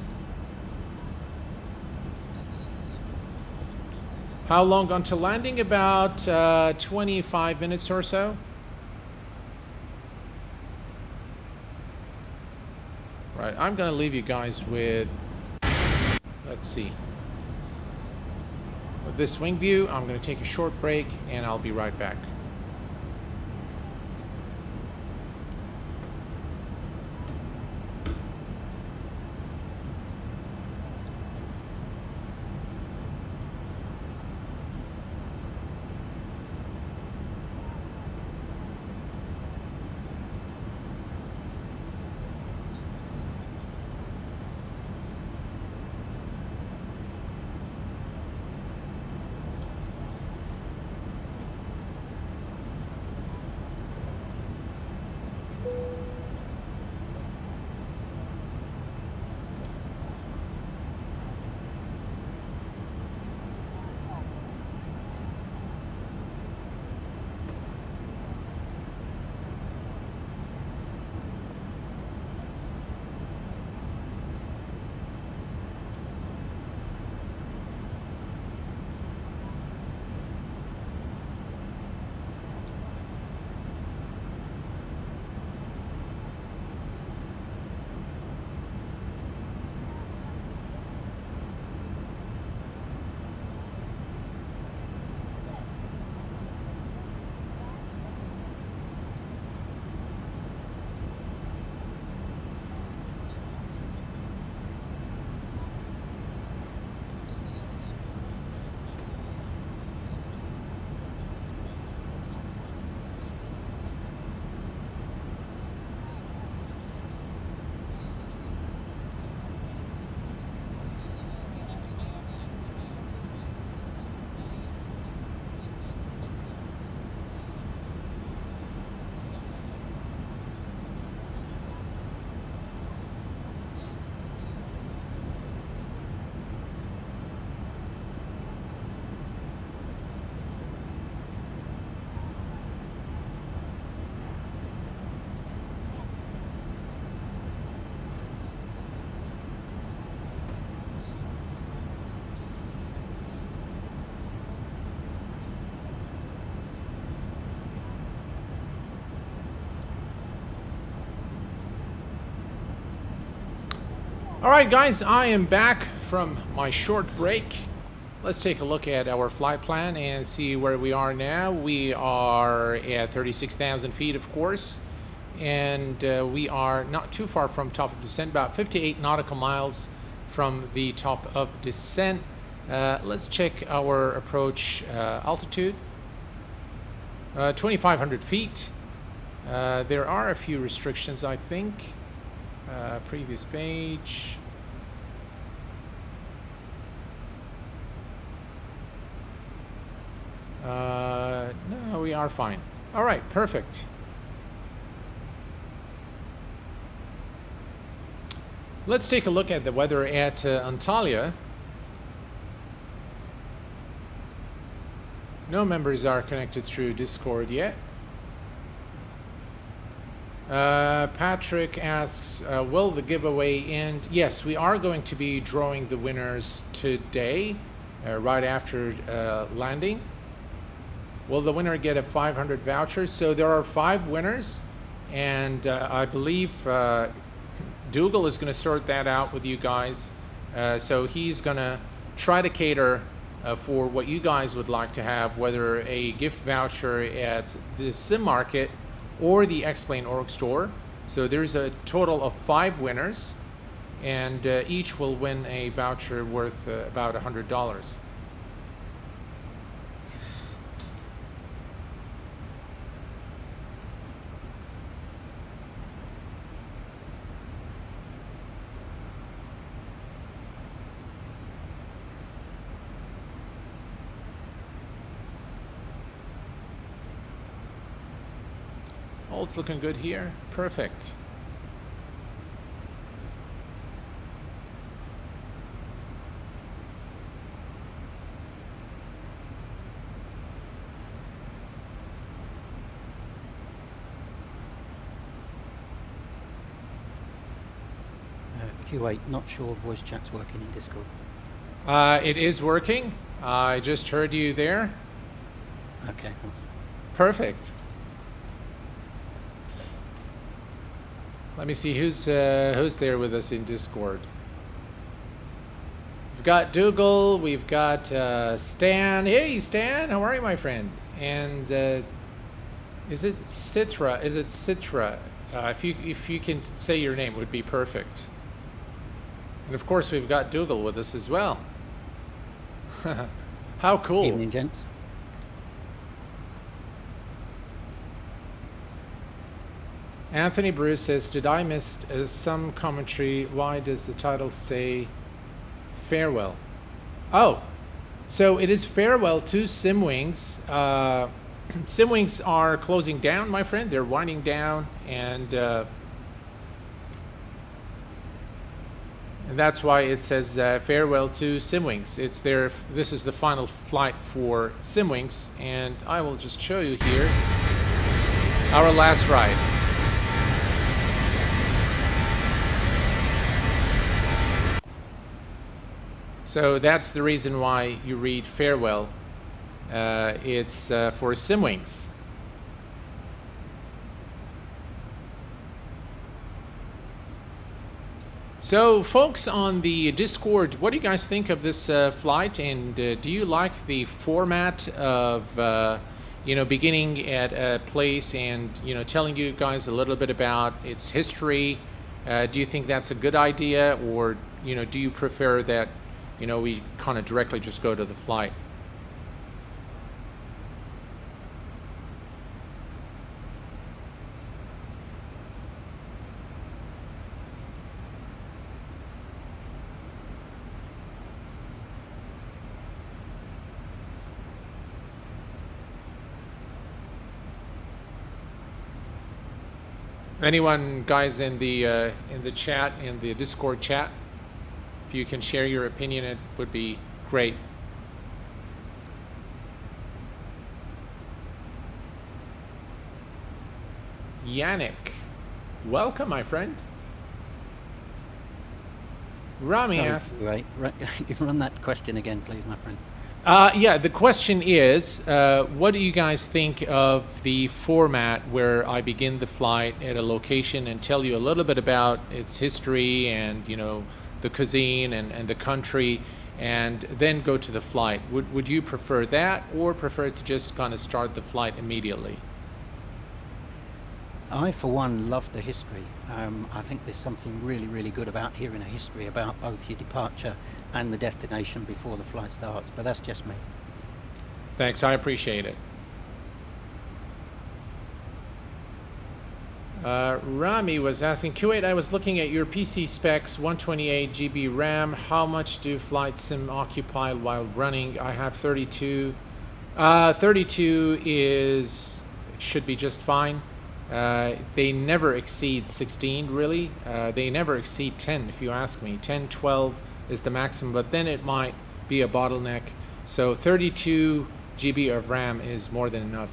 How long until landing? About 25 minutes or so. Right, I'm going to leave you guys with, let's see, with this wing view. I'm going to take a short break, and I'll be right back. All right, guys, I am back from my short break. Let's take a look at our flight plan and see where we are now. We are at 36,000 feet, of course, and we are not too far from top of descent, about 58 nautical miles from the top of descent. Let's check our approach altitude. 2,500 feet. There are a few restrictions, I think. Previous page. No, we are fine. All right, perfect. Let's take a look at the weather at Antalya. No members are connected through Discord yet. Patrick asks, will the giveaway end? Yes, we are going to be drawing the winners today, right after landing. Will the winner get a 500 voucher? So there are 5 winners, and I believe Dougal is going to sort that out with you guys. So he's going to try to cater for what you guys would like to have, whether a gift voucher at the Sim Market or the X-Plane Org Store. So there's a total of 5 winners, and each will win a voucher worth about $100. Oh, it's looking good here. Perfect. Q8, not sure voice chat's working in Discord. It is working. I just heard you there. Okay, thanks. Perfect. Let me see who's there with us in Discord. We've got Dougal, we've got Stan. Hey Stan, how are you, my friend? And is it Citra? Is it Citra? If you can say your name, it would be perfect. And of course, we've got Dougal with us as well. How cool! Evening, gents. Anthony Bruce says, did I miss some commentary? Why does the title say farewell? Oh, so it is farewell to Simwings. Simwings are closing down, my friend. They're winding down, and that's why it says farewell to Simwings. It's their, this is the final flight for Simwings, and I will just show you here our last ride. So that's the reason why you read farewell. It's for Simwings. So folks on the Discord, what do you guys think of this flight? And do you like the format of, you know, beginning at a place and, you know, telling you guys a little bit about its history? Do you think that's a good idea? Or, you know, do you prefer that, you know, we kind of directly just go to the flight? Anyone, guys, in the chat, in the Discord chat, if you can share your opinion, it would be great. Yannick, welcome, my friend. Rami asks, Right, run that question again, please, my friend. yeah, the question is, what do you guys think of the format where I begin the flight at a location and tell you a little bit about its history and, you know, the cuisine and the country, and then go to the flight. Would you prefer that, or prefer to just kind of start the flight immediately? I, for one, love the history. I think there's something really, really good about hearing a history about both your departure and the destination before the flight starts, but that's just me. Thanks, I appreciate it. Rami was asking, Q8, I was looking at your PC specs, 128 GB RAM. How much do flight sim occupy while running? I have 32. 32 should be just fine. They never exceed 16, really. They never exceed 10, if you ask me. 10, 12 is the maximum, but then it might be a bottleneck. So 32 GB of RAM is more than enough.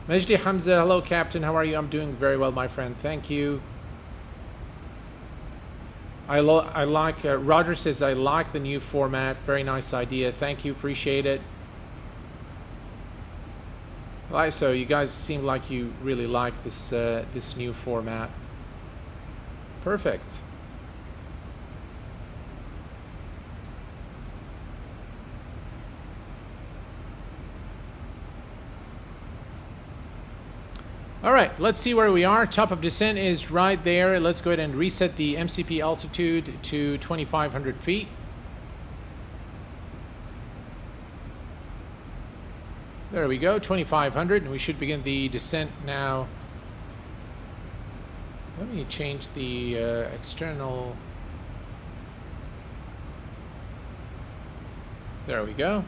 Majdi Hamza, hello Captain, how are you? I'm doing very well, my friend, thank you. I like, Roger says, I like the new format, very nice idea, thank you, appreciate it. So you guys seem like you really like this, this new format. Perfect. All right, let's see where we are. Top of descent is right there. Let's go ahead and reset the MCP altitude to 2,500 feet. There we go, 2,500, and we should begin the descent now. Let me change the external. There we go.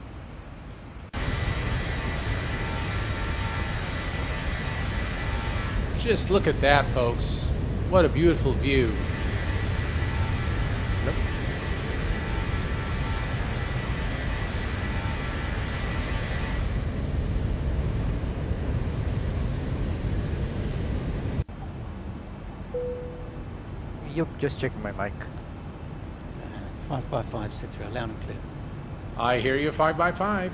Just look at that, folks. What a beautiful view. Nope. Yep, just checking my mic. 5x5, sit through, loud and clear. I hear you, 5x5.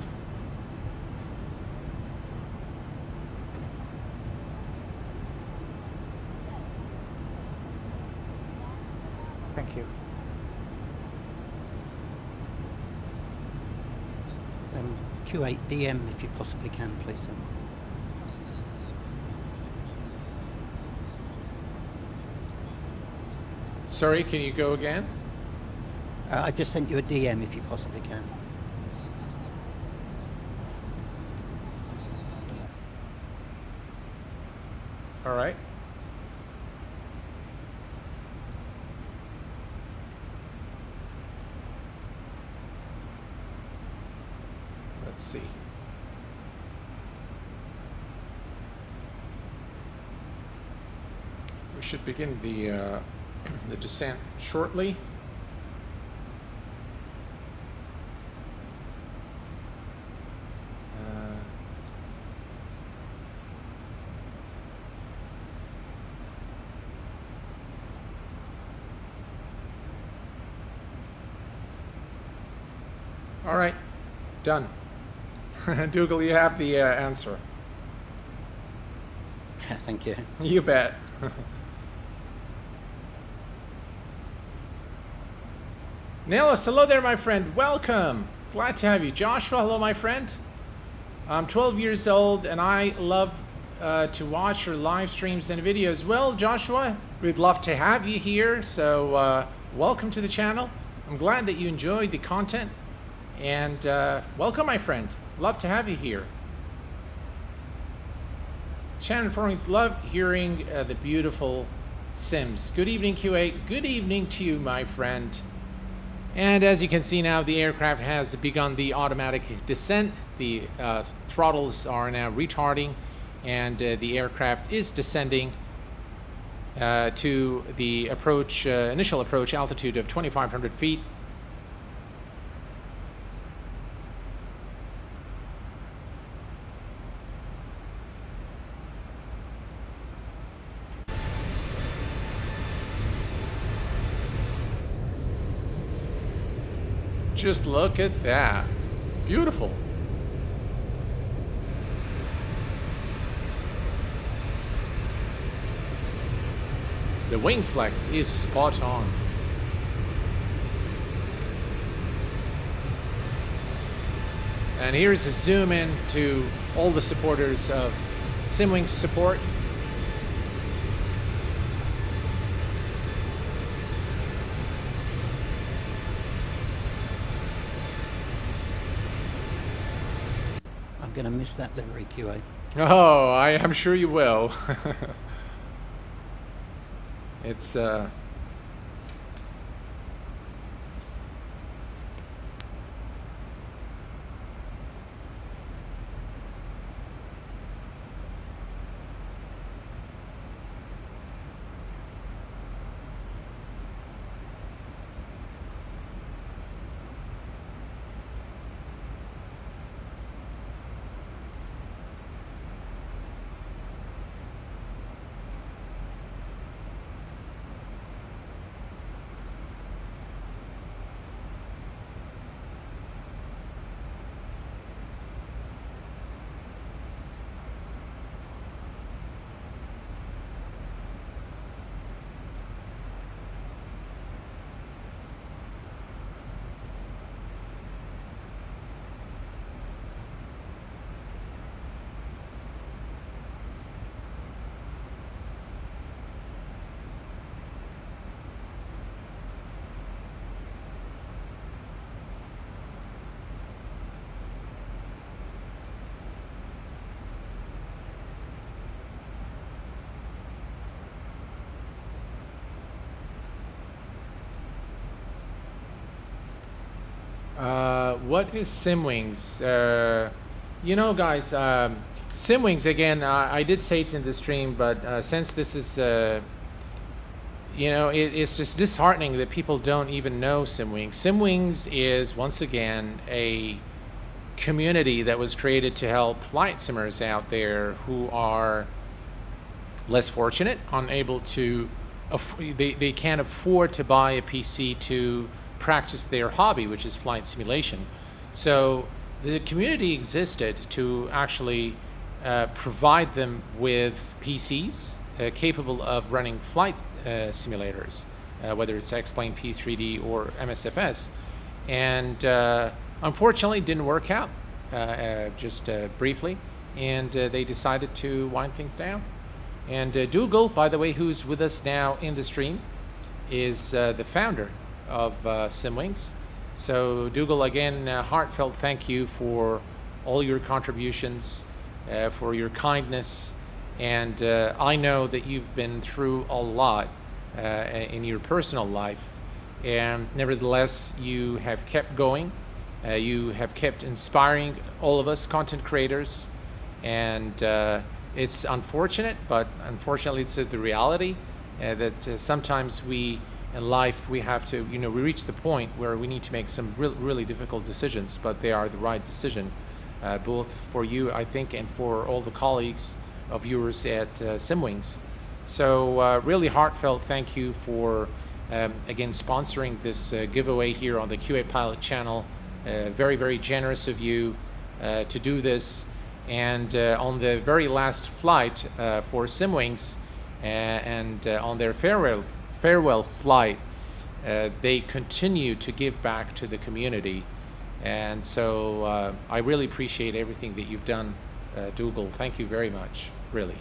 Thank you. Q8 DM if you possibly can, please. Sorry, can you go again? I just sent you a DM if you possibly can. All right. Let's see. We should begin the descent shortly. All right, done. Dougal, you have the answer. Thank you. You bet. Nellis, hello there, my friend. Welcome. Glad to have you. Joshua, hello, my friend. I'm 12 years old, and I love to watch your live streams and videos. Well, Joshua, we'd love to have you here, so welcome to the channel. I'm glad that you enjoyed the content, and welcome, my friend. Love to have you here. Shannon Forings, love hearing the beautiful sims. Good evening, Q8. Good evening to you, my friend. And as you can see now, the aircraft has begun the automatic descent. The throttles are now retarding, and the aircraft is descending to the approach, initial approach altitude of 2,500 feet. Just look at that. Beautiful. The wing flex is spot on. And here's a zoom in to all the supporters of Simwings Support. I'm going to miss that livery, Q8. Oh, I'm sure you will. It's what is Simwings? You know, guys, Simwings, again, I did say it in the stream, but since this is, you know, it's just disheartening that people don't even know Simwings. Simwings is, once again, a community that was created to help flight simmers out there who are less fortunate, unable to, they can't afford to buy a PC to practice their hobby, which is flight simulation. So the community existed to actually provide them with PCs capable of running flight simulators, whether it's X-Plane, P3D, or MSFS. And unfortunately, it didn't work out, just briefly, and they decided to wind things down. And Dougal, by the way, who's with us now in the stream, is the founder of Simwings. So Dougal, again, heartfelt thank you for all your contributions, for your kindness, and I know that you've been through a lot in your personal life, and nevertheless you have kept going. You have kept inspiring all of us content creators, and it's unfortunate, but unfortunately it's the reality that sometimes we in life we have to, you know, we reach the point where we need to make some really difficult decisions, but they are the right decision, both for you, I think, and for all the colleagues of yours at Simwings. So really heartfelt thank you for again sponsoring this giveaway here on the Q8Pilot channel. Very generous of you to do this. And on the very last flight for Simwings and on their farewell flight, they continue to give back to the community. And so I really appreciate everything that you've done, Dougal. Thank you very much, really.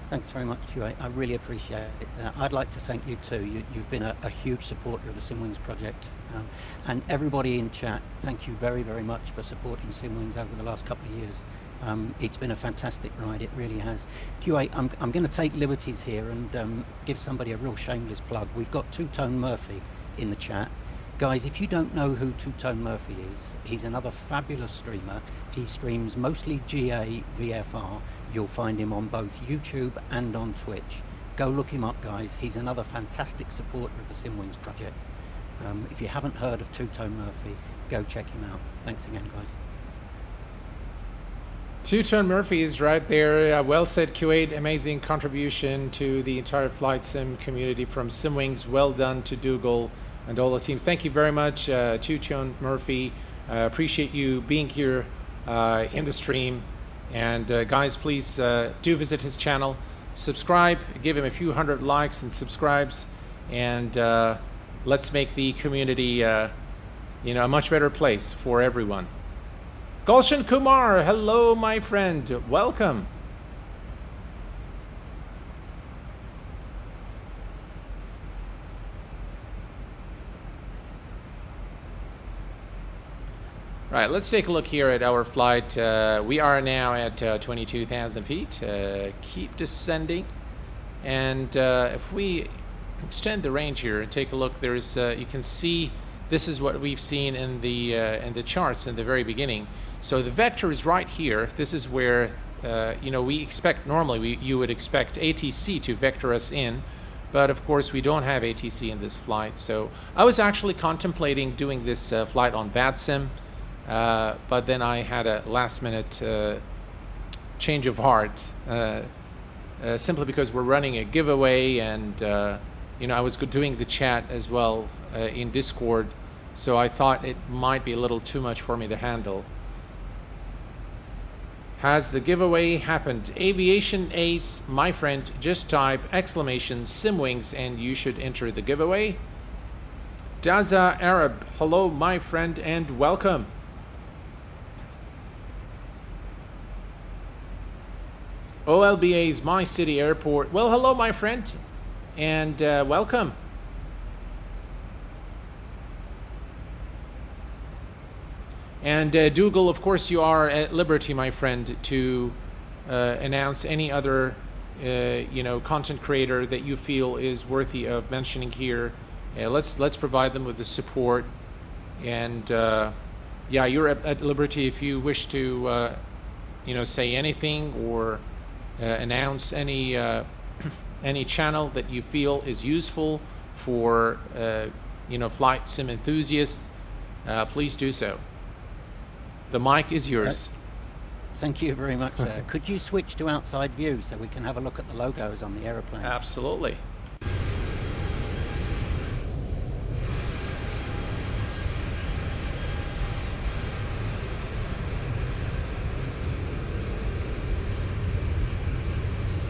Thanks very much, Q8. I really appreciate it. I'd like to thank you too. You've been a huge supporter of the Simwings project. And everybody in chat, thank you very much for supporting Simwings over the last couple of years. It's been a fantastic ride, it really has. Q8, I'm going to take liberties here and give somebody a real shameless plug. We've got Two Tone Murphy in the chat. Guys, if you don't know who Two Tone Murphy is, he's another fabulous streamer. He streams mostly GA, VFR. You'll find him on both YouTube and on Twitch. Go look him up, guys. He's another fantastic supporter of the Simwings project. If you haven't heard of Two Tone Murphy, go check him out. Thanks again, guys. Two Tone Murphy is right there. Well said, Q8. Amazing contribution to the entire flight sim community from Simwings. Well done to Dougal and all the team. Thank you very much, Two Tone Murphy. Appreciate you being here in the stream. And guys, please do visit his channel. Subscribe, give him a few hundred likes and subscribes, and let's make the community, you know, a much better place for everyone. Gulshan Kumar, hello, my friend. Welcome. Right, let's take a look here at our flight. We are now at 22,000 feet. Keep descending. And if we extend the range here and take a look, there's you can see this is what we've seen in the charts in the very beginning. So the vector is right here. This is where you know, we expect normally you would expect ATC to vector us in, but of course we don't have ATC in this flight. So I was actually contemplating doing this flight on VATSIM. But then I had a last-minute change of heart, simply because we're running a giveaway, and you know, I was doing the chat as well in Discord, so I thought it might be a little too much for me to handle. Has the giveaway happened? Aviation Ace, my friend, just type exclamation Simwings and you should enter the giveaway. Daza Arab, hello, my friend, and welcome. OLBA's My City Airport. Well, hello, my friend, and welcome. And Dougal, of course, you are at liberty, my friend, to announce any other, you know, content creator that you feel is worthy of mentioning here. Let's provide them with the support, and yeah, you're at liberty if you wish to, you know, say anything or announce any any channel that you feel is useful for you know, flight sim enthusiasts. Please do so. The mic is yours. Thank you very much, sir. Could you switch to outside view so we can have a look at the logos on the aeroplane? Absolutely.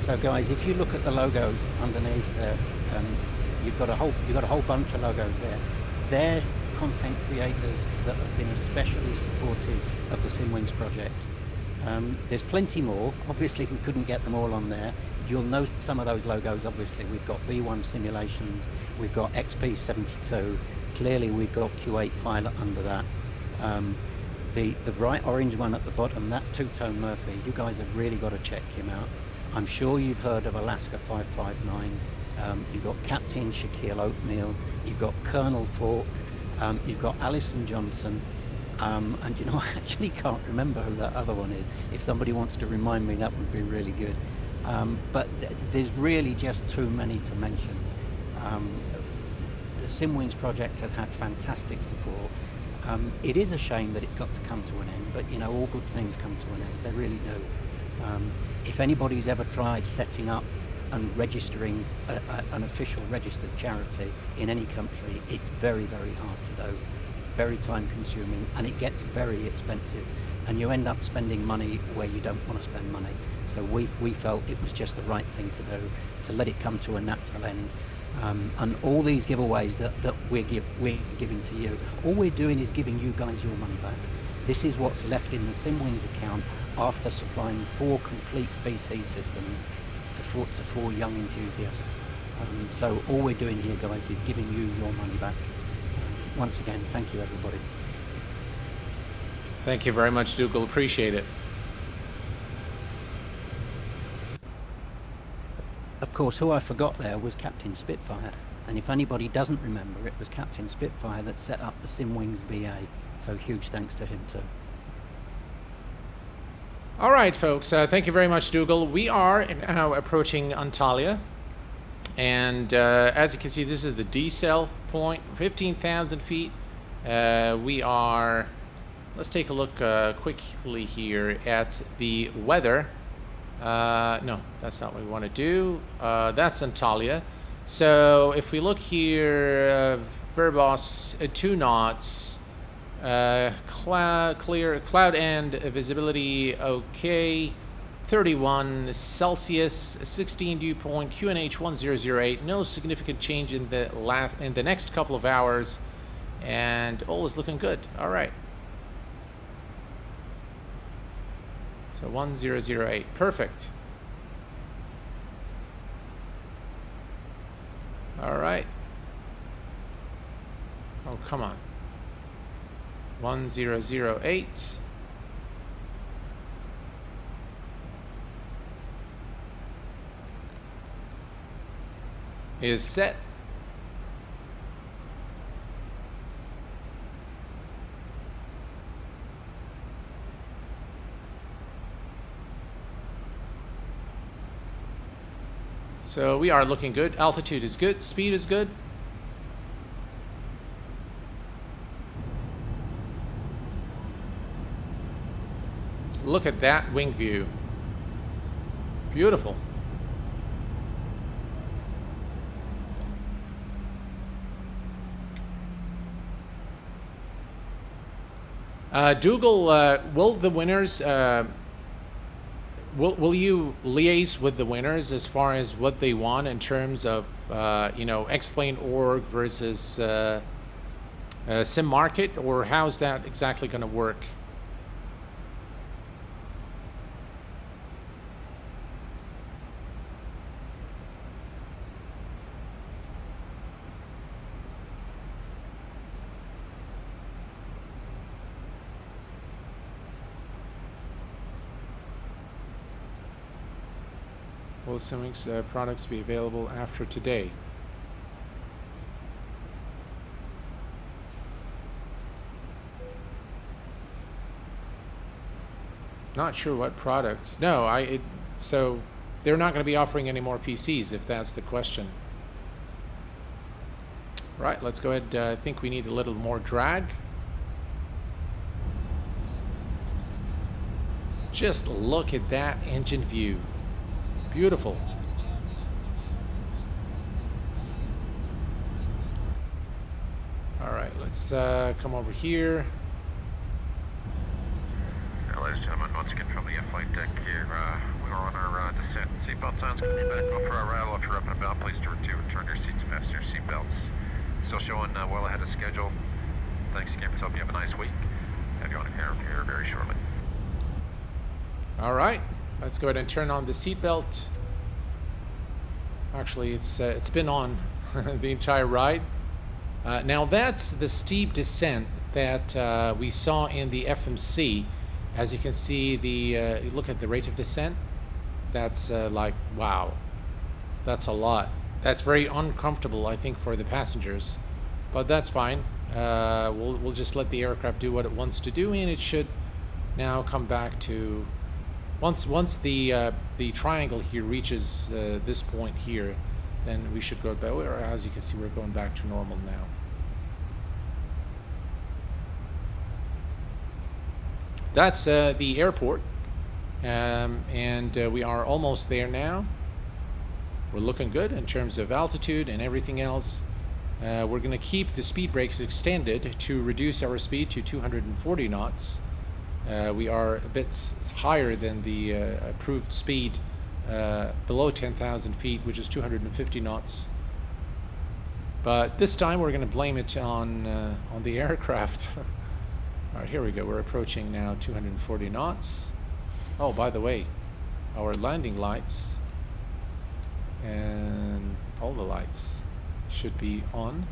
So guys, if you look at the logos underneath there, you've got a whole bunch of logos there. They're content creators that have been especially supportive of the Simwings project. There's plenty more. Obviously, we couldn't get them all on there. You'll know some of those logos. Obviously, we've got V1 Simulations, we've got XP72. Clearly, we've got Q8Pilot under that. The bright orange one at the bottom, that's Two-Tone Murphy. You guys have really got to check him out. I'm sure you've heard of Alaska 559. You've got Captain Shaquille Oatmeal, you've got Colonel Falk, you've got Alison Johnson, and you know, I actually can't remember who that other one is. If somebody wants to remind me, that would be really good. But there's really just too many to mention. The Simwings project has had fantastic support. It is a shame that it's got to come to an end, but you know, all good things come to an end, they really do. If anybody's ever tried setting up and registering an official registered charity in any country, it's very, very hard to do. It's very time consuming and it gets very expensive, and you end up spending money where you don't want to spend money. So we felt it was just the right thing to do, to let it come to a natural end. And all these giveaways that we're giving to you, all we're doing is giving you guys your money back. This is what's left in the Simwings account after supplying 4 complete BC systems to 4 young enthusiasts. So all we're doing here, guys, is giving you your money back. Once again, thank you, everybody. Thank you very much, Dougal. Appreciate it. Of course, who I forgot there was Captain Spitfire. And if anybody doesn't remember, it was Captain Spitfire that set up the Simwings VA. So huge thanks to him too. All right, folks. Thank you very much, Dougal. We are now approaching Antalya. And as you can see, this is the decel point, 15,000 feet. We are, let's take a look quickly here at the weather. No, that's not what we want to do. That's Antalya. So if we look here, Verbos 2 knots, clear, cloud and visibility okay, 31 Celsius, 16 dew point, QNH 1008. No significant change in the next couple of hours, and all is looking good. All right. So 1008, perfect. All right. Oh, come on. 1008. Is set. So we are looking good. Altitude is good. Speed is good. Look at that wing view. Beautiful. Dougal, will the winners, will you liaise with the winners as far as what they want in terms of, you know, X-Plane org versus Sim Market, or how's that exactly going to work? Will Simwings products be available after today? Not sure what products. No, so they're not going to be offering any more PCs if that's the question. Right, let's go ahead. I think we need a little more drag. Just look at that engine view. Beautiful. All right, let's come over here. Ladies and gentlemen, once again from the flight deck here, we are on our descent. Seatbelt signs going to be back up for our rattle. If you're up and about, please return your seats and fasten your seatbelts. Still showing well ahead of schedule. Thanks again. Hope you have a nice week. Have you on here very shortly. All right. Let's go ahead and turn on the seatbelt. Actually, it's been on the entire ride. Now that's the steep descent that we saw in the FMC. As you can see, look at the rate of descent. That's like, wow, that's a lot. That's very uncomfortable, I think, for the passengers, but that's fine. We'll just let the aircraft do what it wants to do, and it should now come back to. Once the triangle here reaches this point here, then we should go back. Or as you can see, we're going back to normal now. That's the airport, and we are almost there now. We're looking good in terms of altitude and everything else. We're going to keep the speed brakes extended to reduce our speed to 240 knots. We are a bit higher than the approved speed below 10,000 feet, which is 250 knots. But this time we're going to blame it on the aircraft. All right, here we go. We're approaching now 240 knots. Oh, by the way, our landing lights and all the lights should be on.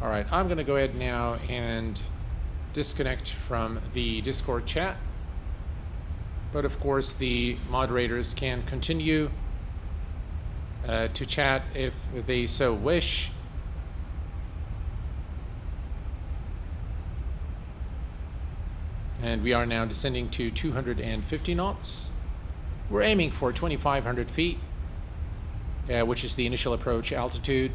All right, I'm going to go ahead now and disconnect from the Discord chat. But of course, the moderators can continue to chat if they so wish. And we are now descending to 250 knots. We're aiming for 2,500 feet, which is the initial approach altitude.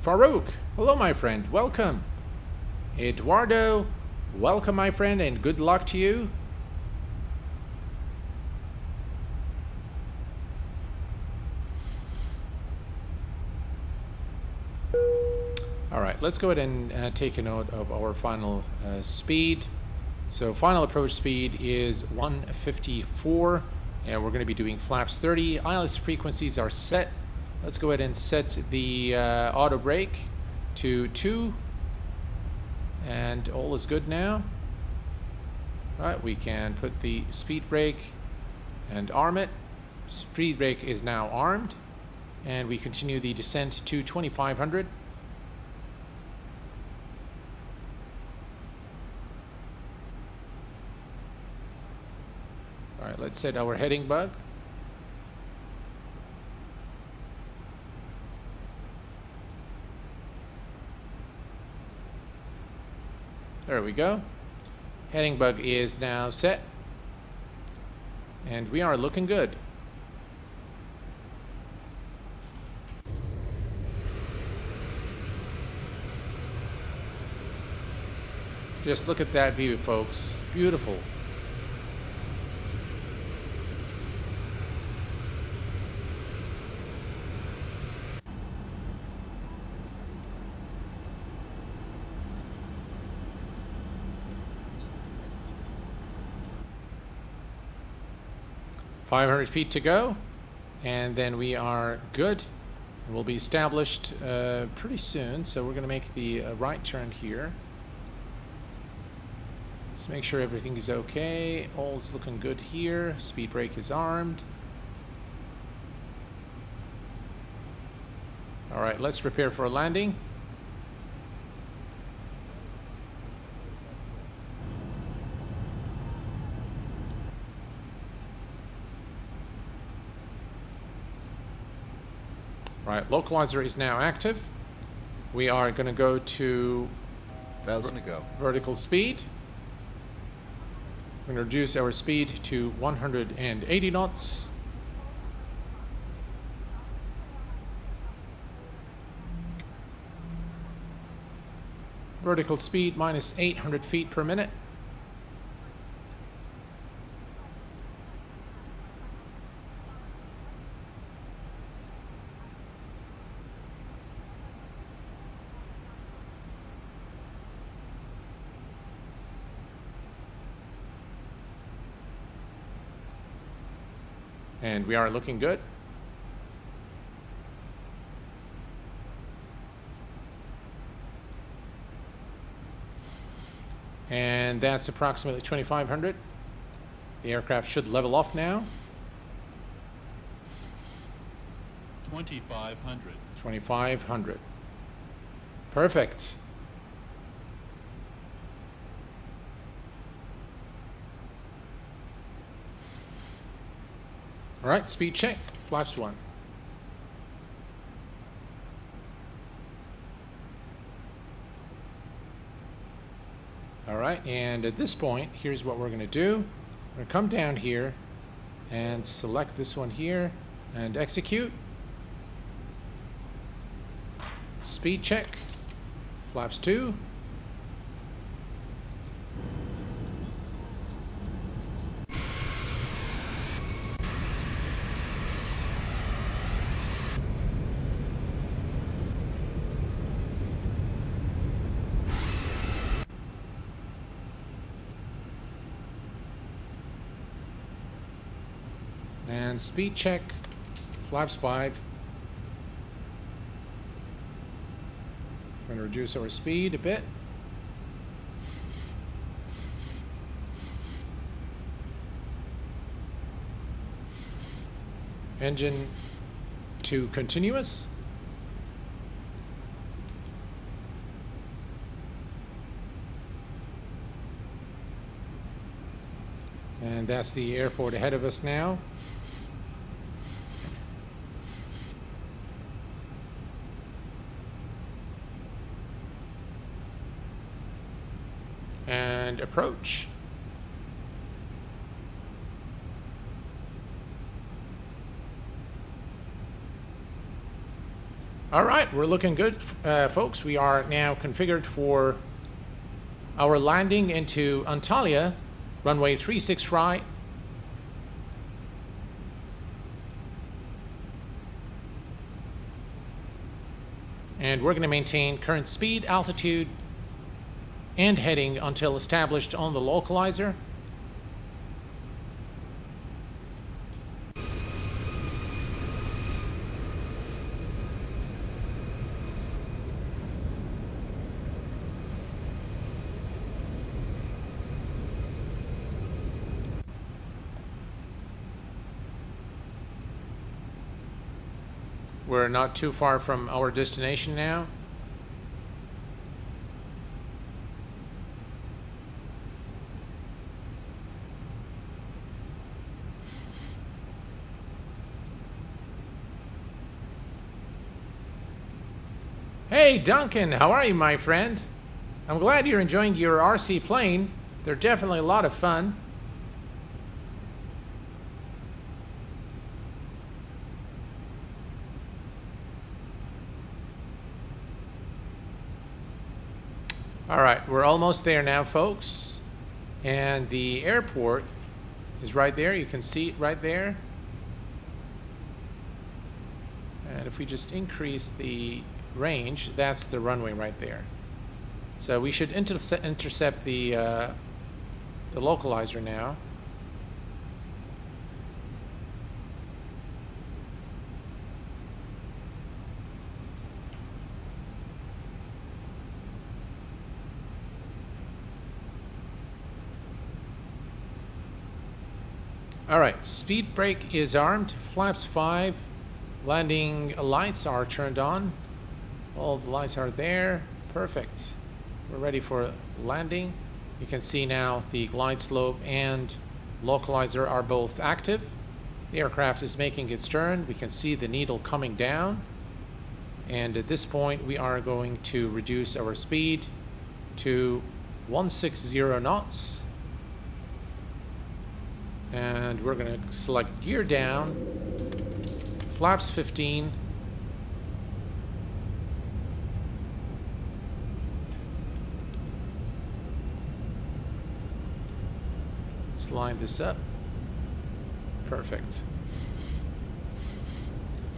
Farouk, hello my friend, welcome. Eduardo, welcome my friend, and good luck to you. All right, let's go ahead and take a note of our final speed. So final approach speed is 154, and we're going to be doing flaps 30. ILS frequencies are set. Let's go ahead and set the auto brake to 2, and all is good now. All right, we can put the speed brake and arm it. Speed brake is now armed, and we continue the descent to 2500. All right, let's set our heading bug. There we go. Heading bug is now set, and we are looking good. Just look at that view, folks. Beautiful. .500 feet to go, and then we are good. We'll be established pretty soon, so we're going to make the right turn here. Let's make sure everything is okay. All's looking good here. Speed brake is armed. All right, let's prepare for a landing. Right, localizer is now active. We are going to go to 1,000 to go. vertical speed. We're going to reduce our speed to 180 knots. Vertical speed minus 800 feet per minute. And we are looking good. And that's approximately 2,500. The aircraft should level off now. 2,500. 2,500. Perfect. All right, speed check, flaps 1. All right, and at this point, here's what we're going to do. We're going to come down here and select this one here and execute. Speed check, flaps 2. And speed check, flaps 5. We're going to reduce our speed a bit. Engine to continuous. And that's the airport ahead of us now. And approach. All right, we're looking good, folks. We are now configured for our landing into Antalya, runway 36 right. And we're going to maintain current speed, altitude, and heading until established on the localizer. We're not too far from our destination now. Hey Duncan, how are you, my friend? I'm glad you're enjoying your RC plane. They're definitely a lot of fun. All right, we're almost there now, folks. And the airport is right there. You can see it right there. And if we just increase the range, that's the runway right there. So we should intercept the localizer now. All right, speed brake is armed, flaps 5, landing lights are turned on. All the lights are there, perfect. We're ready for landing. You can see now the glide slope and localizer are both active. The aircraft is making its turn. We can see the needle coming down. And at this point, we are going to reduce our speed to 160 knots. And we're going to select gear down, flaps 15. Let's line this up. Perfect.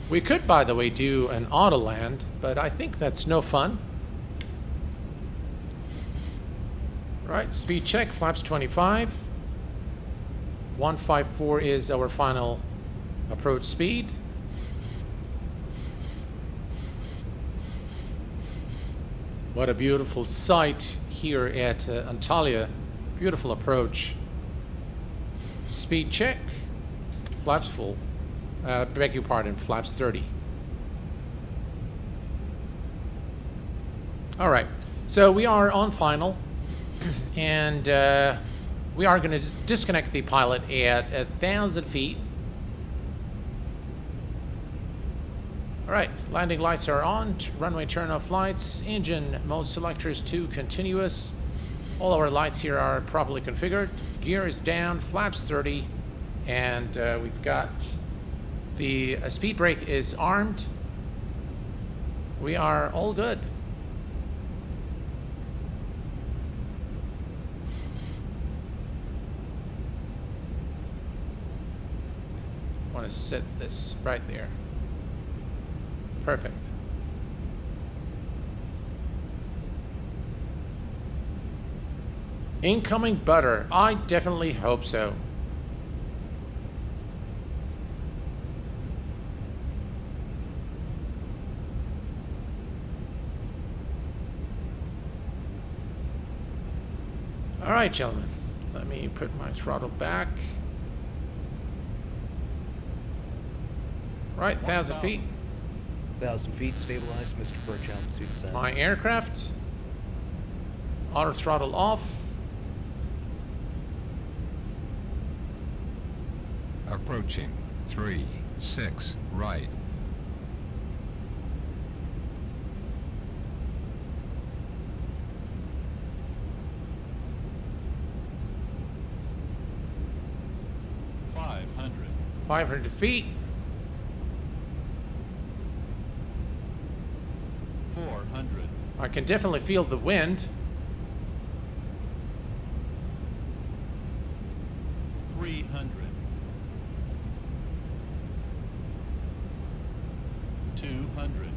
We could, by the way, do an auto land, but I think that's no fun. Right, speed check, flaps 25. 154 is our final approach speed. What a beautiful sight here at Antalya. Beautiful approach. Speed check. Flaps full. Beg your pardon, flaps 30. All right, so we are on final, and we are going to disconnect the pilot at 1,000 feet. All right, landing lights are on, runway turn-off lights, engine mode selectors to continuous. All our lights here are properly configured. Gear is down, flaps 30, and we've got the speed brake is armed. We are all good. I want to set this right there. Perfect. Incoming butter. I definitely hope so. All right, gentlemen. Let me put my throttle back. Right, 1,000 feet. 1,000 feet, stabilized, Mr. Birch, altitude set. My aircraft. Auto throttle off. Approaching 3-6 right. $500. 500 feet. 400. I can definitely feel the wind. 300. 200.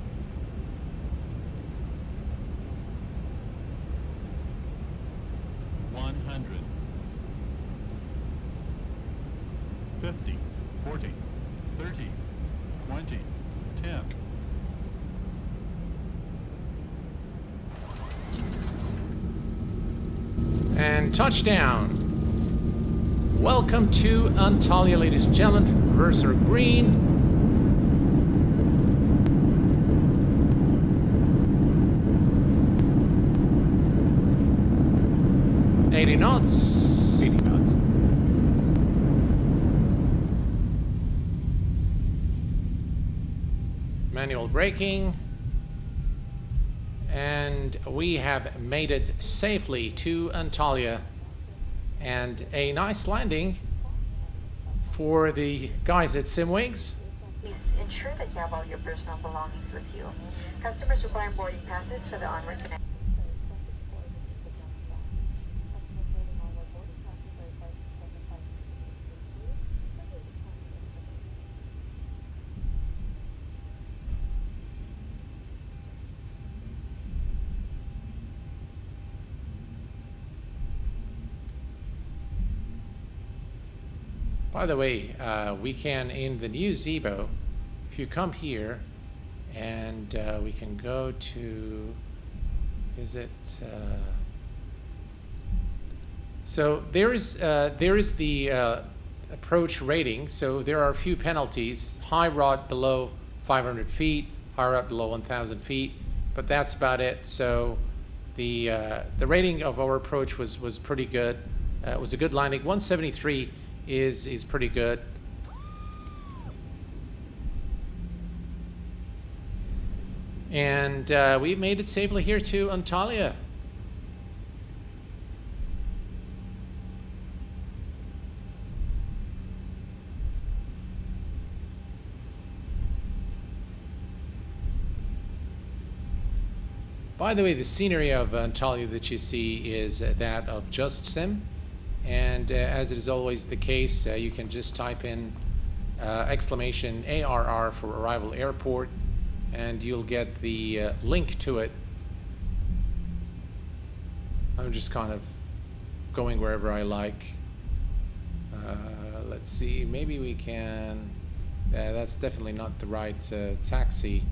100. 50, 40, 30, 20, 10. And touchdown. Welcome to Antalya, ladies and gentlemen. Reverser green. $80 knots. 80 knots. Manual braking. And we have made it safely to Antalya. And a nice landing for the guys at Simwings. Please ensure that you have all your personal belongings with you. Customers require boarding passes for the onward connection. By the way, we can, in the new Zibo, if you come here, and we can go to, is it, so there is the approach rating. So there are a few penalties: high rod below 500 feet, high rod below 1,000 feet, but that's about it. So the rating of our approach was pretty good. It was a good landing. 173 is pretty good. And we made it safely here to Antalya. By the way, the scenery of Antalya that you see is that of Just Sim. And as it is always the case, you can just type in exclamation ARR for Arrival Airport, and you'll get the link to it. I'm just kind of going wherever I like. Let's see, maybe we can, that's definitely not the right taxi.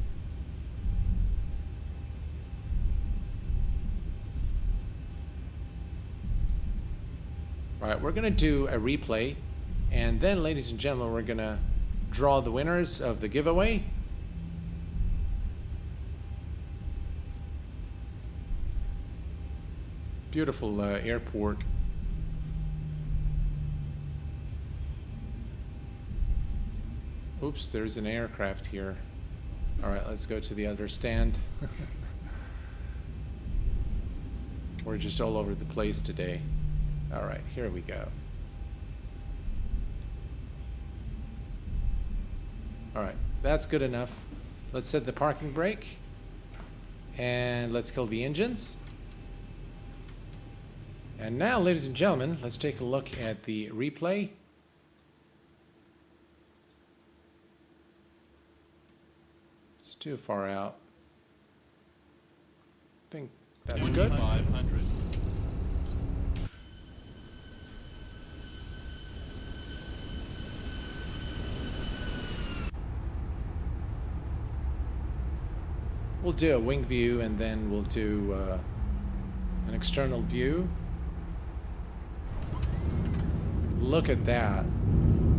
Right, we're gonna do a replay, and then, ladies and gentlemen, we're gonna draw the winners of the giveaway. Beautiful airport. Oops, there's an aircraft here. All right, let's go to the other stand. We're just all over the place today. All right, here we go. All right, that's good enough. Let's set the parking brake, and let's kill the engines. And now, ladies and gentlemen, let's take a look at the replay. It's too far out. I think that's good. 2,500. We'll do a wing view, and then we'll do an external view. Look at that.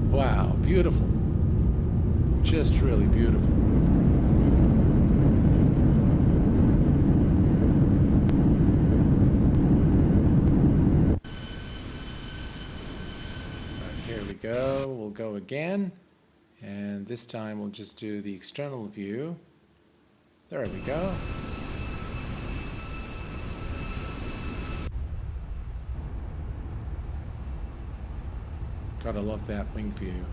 Wow, beautiful. Just really beautiful. Right, here we go. We'll go again. And this time we'll just do the external view. There we go. Gotta love that wing view.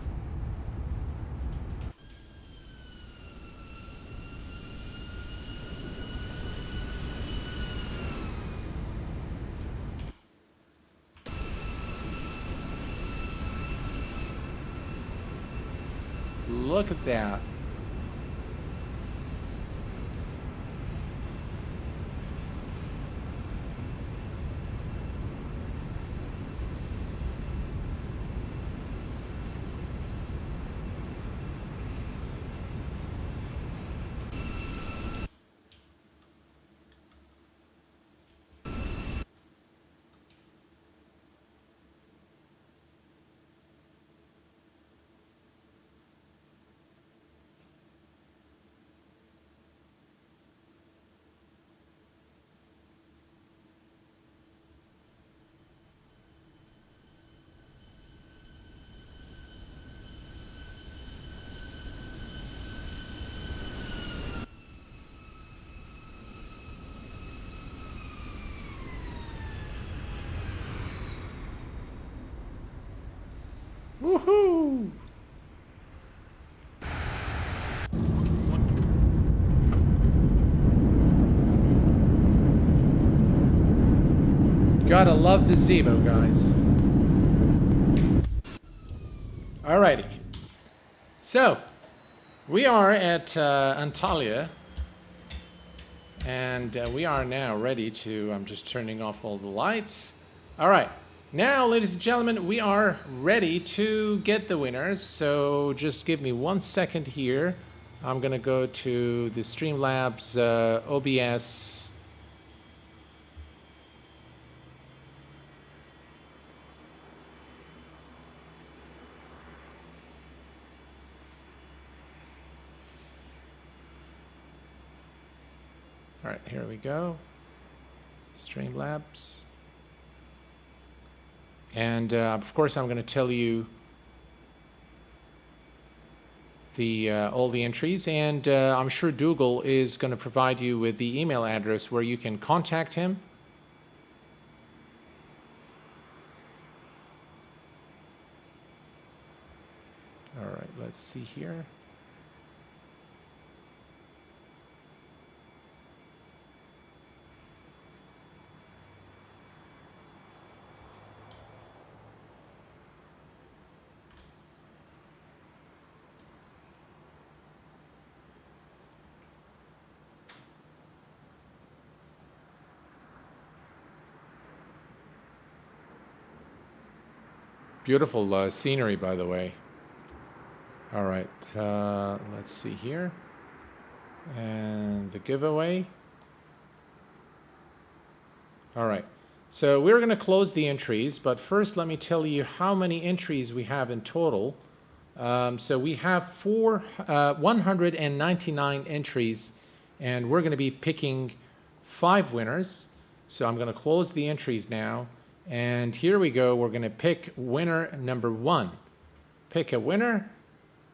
Look at that. Woohoo! Gotta love the Zibo, guys. Alrighty. So, we are at Antalya, and we are now ready to, I'm just turning off all the lights. All right, now, ladies and gentlemen, we are ready to get the winners, so just give me 1 second here. I'm gonna go to the Streamlabs OBS. All right, here we go. Streamlabs. And of course, I'm going to tell you the all the entries, and I'm sure Dougal is going to provide you with the email address where you can contact him. All right, let's see here. Beautiful scenery, by the way. All right, let's see here. And the giveaway. All right, so we're going to close the entries, but first let me tell you how many entries we have in total. So we have 199 entries, and we're going to be picking 5 winners. So I'm going to close the entries now. And here we go. We're going to pick winner number 1. Pick a winner.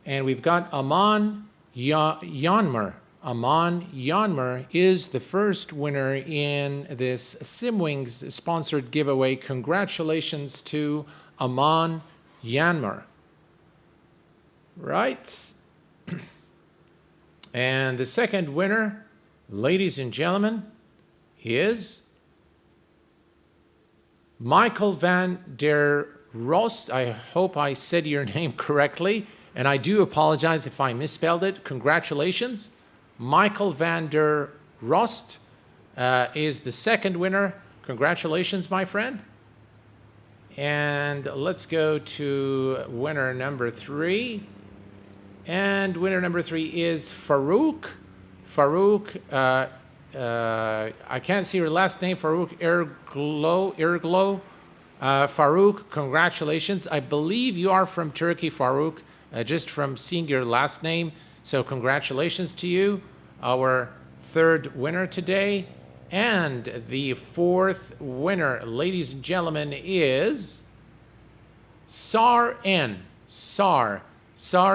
And we've got Aman Yanmar. Aman Yanmar is the first winner in this Simwings sponsored giveaway. Congratulations to Aman Yanmar. Right. And the second winner, ladies and gentlemen, is Michael van der Rost. I hope I said your name correctly, and I do apologize if I misspelled it. Congratulations. Michael van der Rost is the second winner. Congratulations, my friend. And let's go to winner number 3. And winner number 3 is Farouk. Farouk, I can't see your last name, Farouk Erglo. Farouk, congratulations. I believe you are from Turkey, Farouk, just from seeing your last name. So congratulations to you, our third winner today. And the fourth winner, ladies and gentlemen, is Sar N. Sar,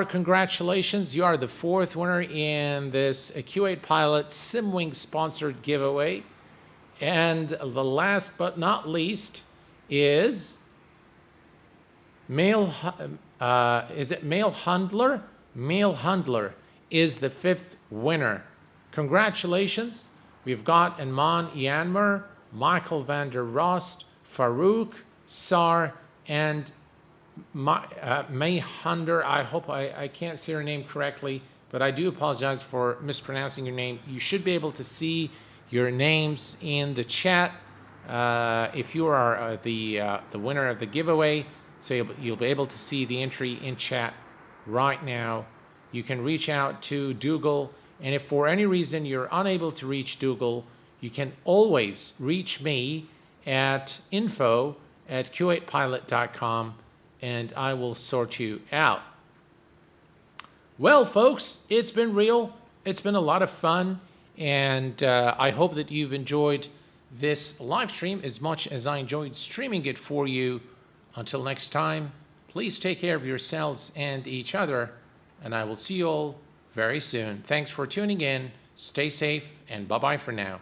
congratulations. You are the fourth winner in this Q8Pilot Simwings sponsored giveaway. And the last but not least is Male Hundler? Male Hundler is the fifth winner. Congratulations. We've got Aman Yanmar, Michael van der Rost, Farouk, Sar, and May Hunder. I hope I can't say your name correctly, but I do apologize for mispronouncing your name. You should be able to see your names in the chat if you are the winner of the giveaway. So you'll be able to see the entry in chat right now. You can reach out to Dougal, and if for any reason you're unable to reach Dougal, you can always reach me at info@q8pilot.com, and I will sort you out. Well, folks, it's been real. It's been a lot of fun, and I hope that you've enjoyed this live stream as much as I enjoyed streaming it for you. Until next time, please take care of yourselves and each other, and I will see you all very soon. Thanks for tuning in. Stay safe, and bye-bye for now.